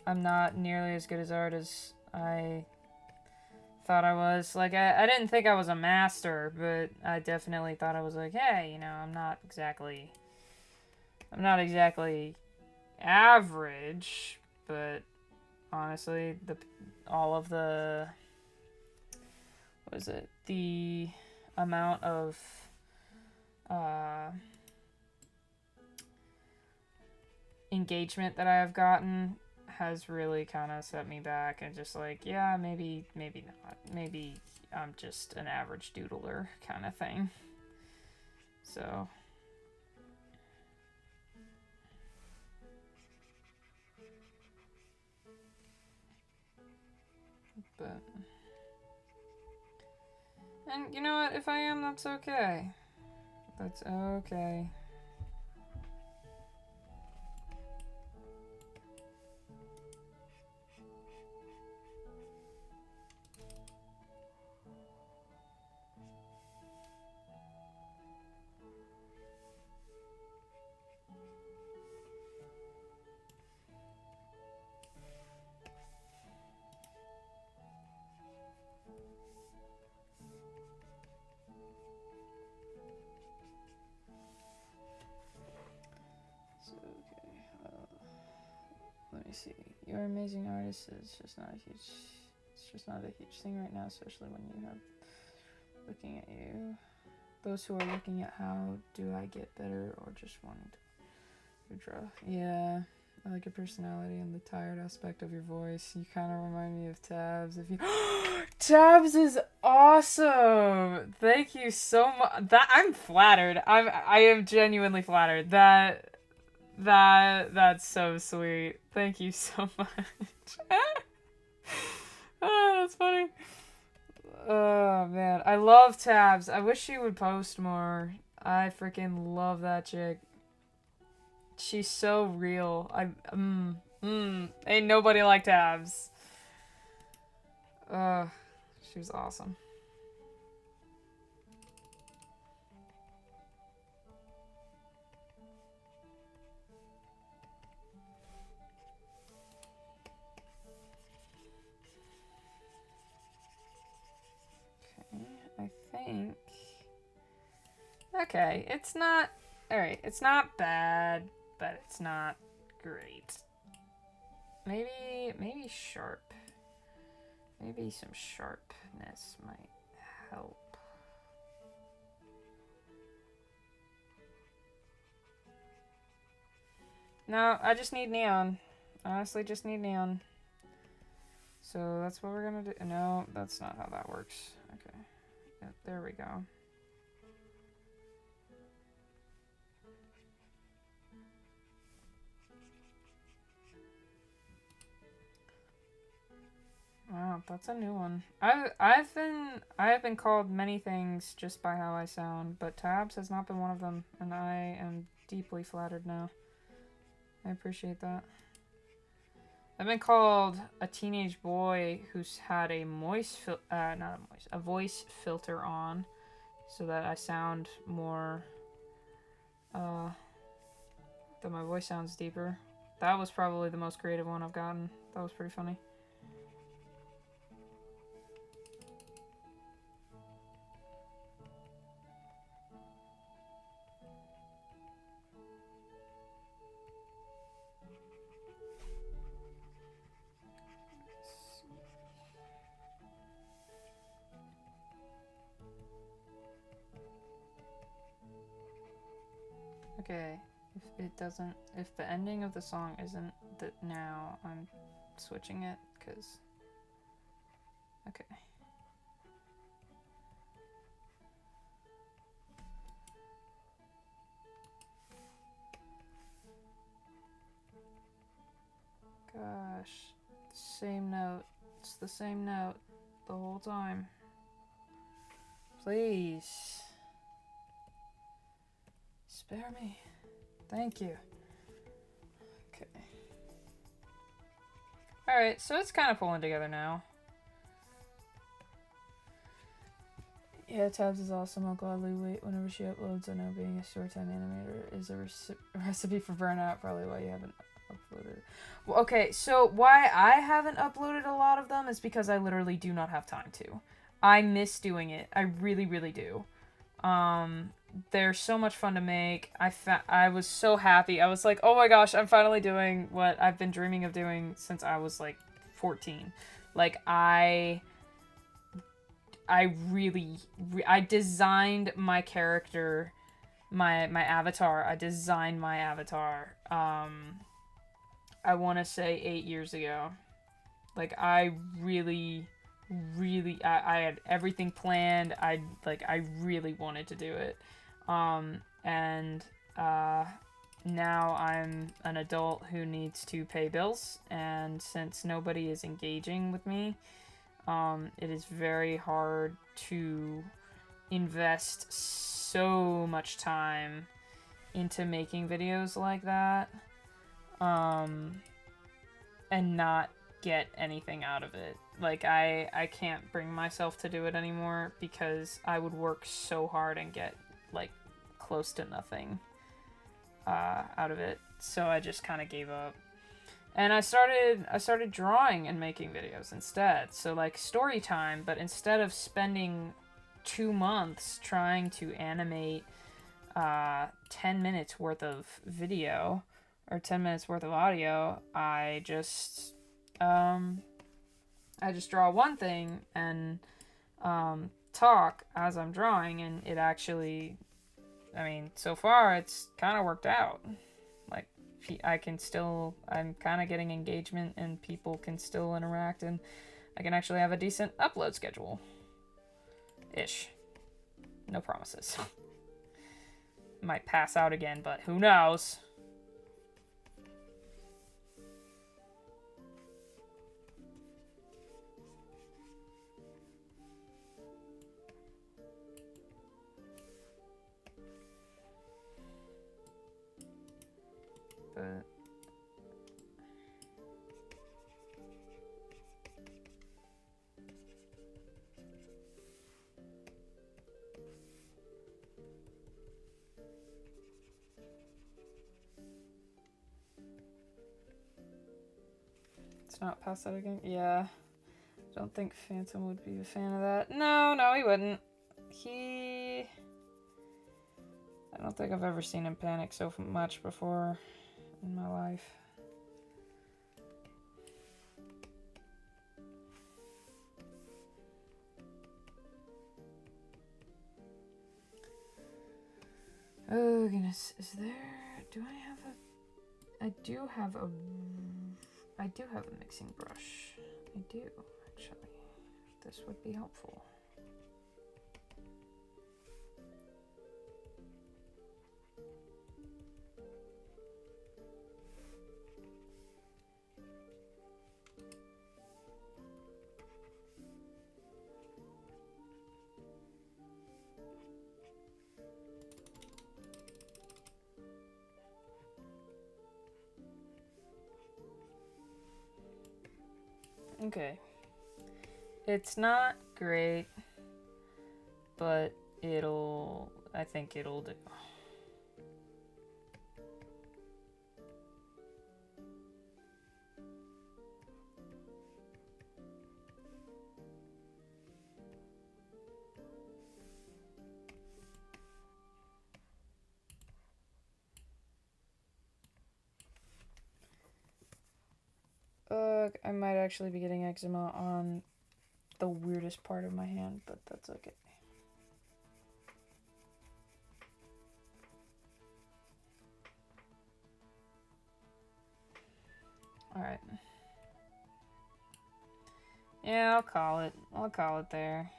not nearly as good as art as I thought I was. Like, I didn't think I was a master, but I definitely thought I was like, hey, you know, I'm not exactly average, but honestly, the amount of engagement that I have gotten has really kind of set me back, and just like, yeah, maybe not. Maybe I'm just an average doodler kind of thing. So but and you know what? If I am, that's okay. That's okay. Let me see. You're an amazing artist. It's just not a huge thing right now, especially when you have looking at you. Those who are looking at how do I get better or just wanting to draw. Yeah, I like your personality and the tired aspect of your voice. You kind of remind me of Tabs. If you Tabs is awesome. Thank you so much. That I'm flattered. I am genuinely flattered. That's so sweet. Thank you so much. Oh, that's funny. Oh man, I love Tabs. I wish she would post more. I freaking love that chick. She's so real. Ain't nobody like Tabs. She was awesome. I think. Okay, it's not. Alright, it's not bad, but it's not great. Maybe sharp. Maybe some sharpness might help. No, I just need neon. Honestly, just need neon. So that's what we're gonna do. No, that's not how that works. Okay. Yeah, there we go. Wow, that's a new one. I've been called many things just by how I sound, but Tabs has not been one of them, and I am deeply flattered now. I appreciate that. I've been called a teenage boy who's had a a voice filter on, so that I sound more, that my voice sounds deeper. That was probably the most creative one I've gotten. That was pretty funny. Okay, if the ending of the song isn't that now, I'm switching it, because, okay. Gosh, same note. It's the same note the whole time. Please. Spare me. Thank you. Okay. Alright, so it's kind of pulling together now. Yeah, Tabs is awesome. I'll gladly wait whenever she uploads. I know being a storytime animator is a recipe for burnout. Probably why you haven't uploaded. Well, okay, so why I haven't uploaded a lot of them is because I literally do not have time to. I miss doing it. I really, really do. They're so much fun to make. I was so happy. I was like, oh my gosh, I'm finally doing what I've been dreaming of doing since I was like 14. Like I designed my character, my avatar. I designed my avatar. I want to say 8 years ago. Like I really, I had everything planned. I really wanted to do it. Now I'm an adult who needs to pay bills, and since nobody is engaging with me, it is very hard to invest so much time into making videos like that, and not get anything out of it. Like, I can't bring myself to do it anymore because I would work so hard and get, like, close to nothing out of it. So I just kind of gave up. And I started drawing and making videos instead. So, like, story time, but instead of spending 2 months trying to animate 10 minutes worth of video or 10 minutes worth of audio, I just draw one thing and talk as I'm drawing, and it actually, I mean, so far it's kind of worked out. Like, I'm kind of getting engagement, and people can still interact, and I can actually have a decent upload schedule. Ish. No promises. Might pass out again, but who knows? But it's not pass out again? Yeah. Don't think Phantom would be a fan of that. No, he wouldn't. I don't think I've ever seen him panic so much before in my life. Oh goodness, is there, I do have a mixing brush. I do, actually. This would be helpful. Okay. It's not great, but I think it'll do. I might actually be getting eczema on the weirdest part of my hand, but that's okay. Alright. Yeah, I'll call it. I'll call it there.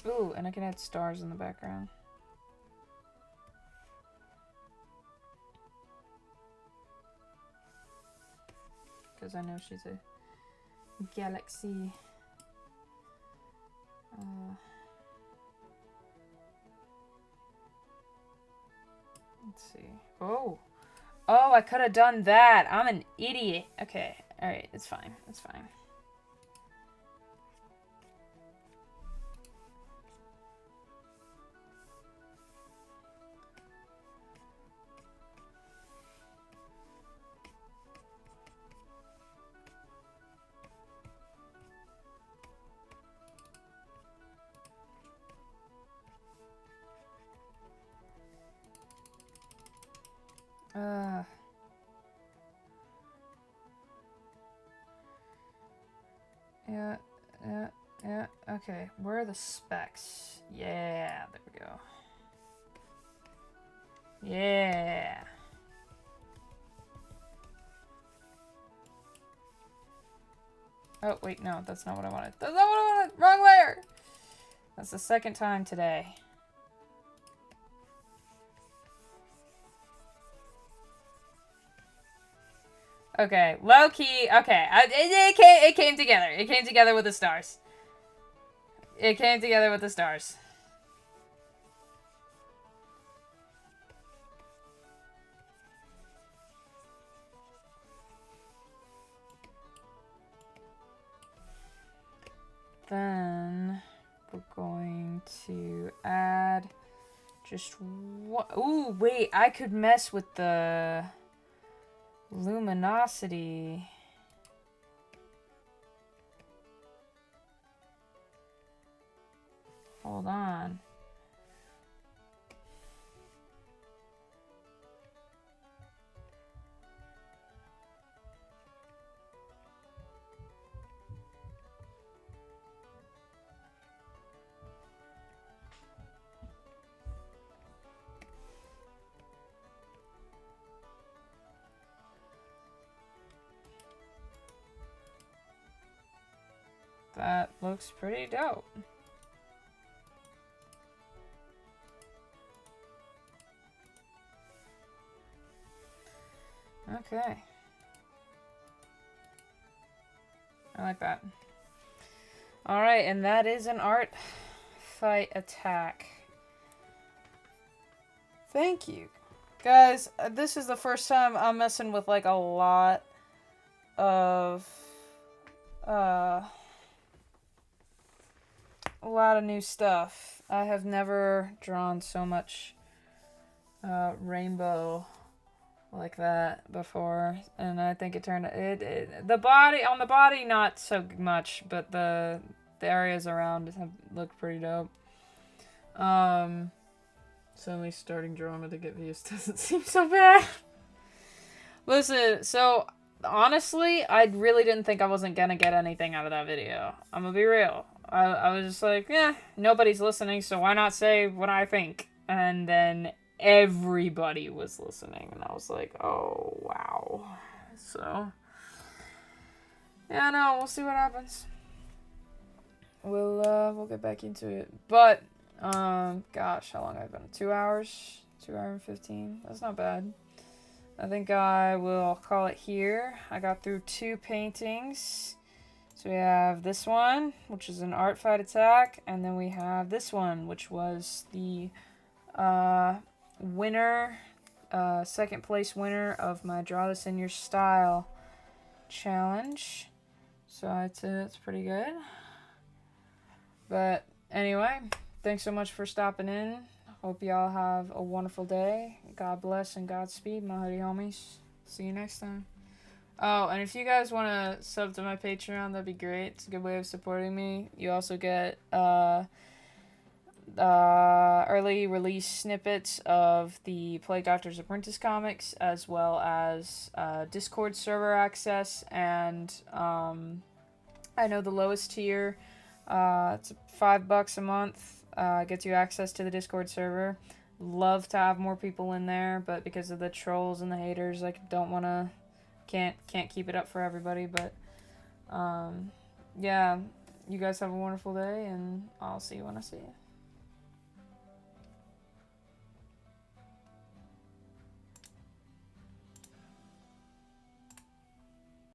Ooh, and I can add stars in the background. Because I know she's a galaxy. Let's see. Oh! Oh, I could have done that! I'm an idiot! Okay, alright, it's fine. It's fine. Yeah, okay. Where are the specs? Yeah, there we go. Yeah. Oh, wait, no, that's not what I wanted. That's not what I wanted! Wrong layer! That's the second time today. Okay, low key. Okay, it came together. It came together with the stars. It came together with the stars. Then we're going to add just one. Ooh, wait, I could mess with the luminosity. Hold on. That looks pretty dope. Okay. I like that. Alright, and that is an art fight attack. Thank you. Guys, this is the first time I'm messing with like a lot of new stuff. I have never drawn so much rainbow like that before, and I think it turned the body not so much, but the areas around have looked pretty dope. Suddenly starting drama to get views doesn't seem so bad. Listen, so honestly, I really didn't think I wasn't gonna get anything out of that video. I'm gonna be real. I was just like, yeah, nobody's listening, so why not say what I think? And then everybody was listening, and I was like, oh, wow. So, yeah, no, we'll see what happens. We'll get back into it. But, gosh, how long have I been? 2 hours? 2 hours and 15? That's not bad. I think I will call it here. I got through 2 paintings. So we have this one, which is an art fight attack, and then we have this one, which was the winner, second place winner of my Draw This in Your Style challenge. So it's pretty good. But anyway, thanks so much for stopping in. Hope y'all have a wonderful day. God bless and Godspeed, my hoodie homies. See you next time. Oh, and if you guys want to sub to my Patreon, that'd be great. It's a good way of supporting me. You also get early release snippets of the Plague Doctor's Apprentice comics, as well as Discord server access, and I know the lowest tier It's $5 a month. Gets you access to the Discord server. Love to have more people in there, but because of the trolls and the haters, like, don't wanna, can't keep it up for everybody. But yeah, you guys have a wonderful day, and I'll see you when I see you.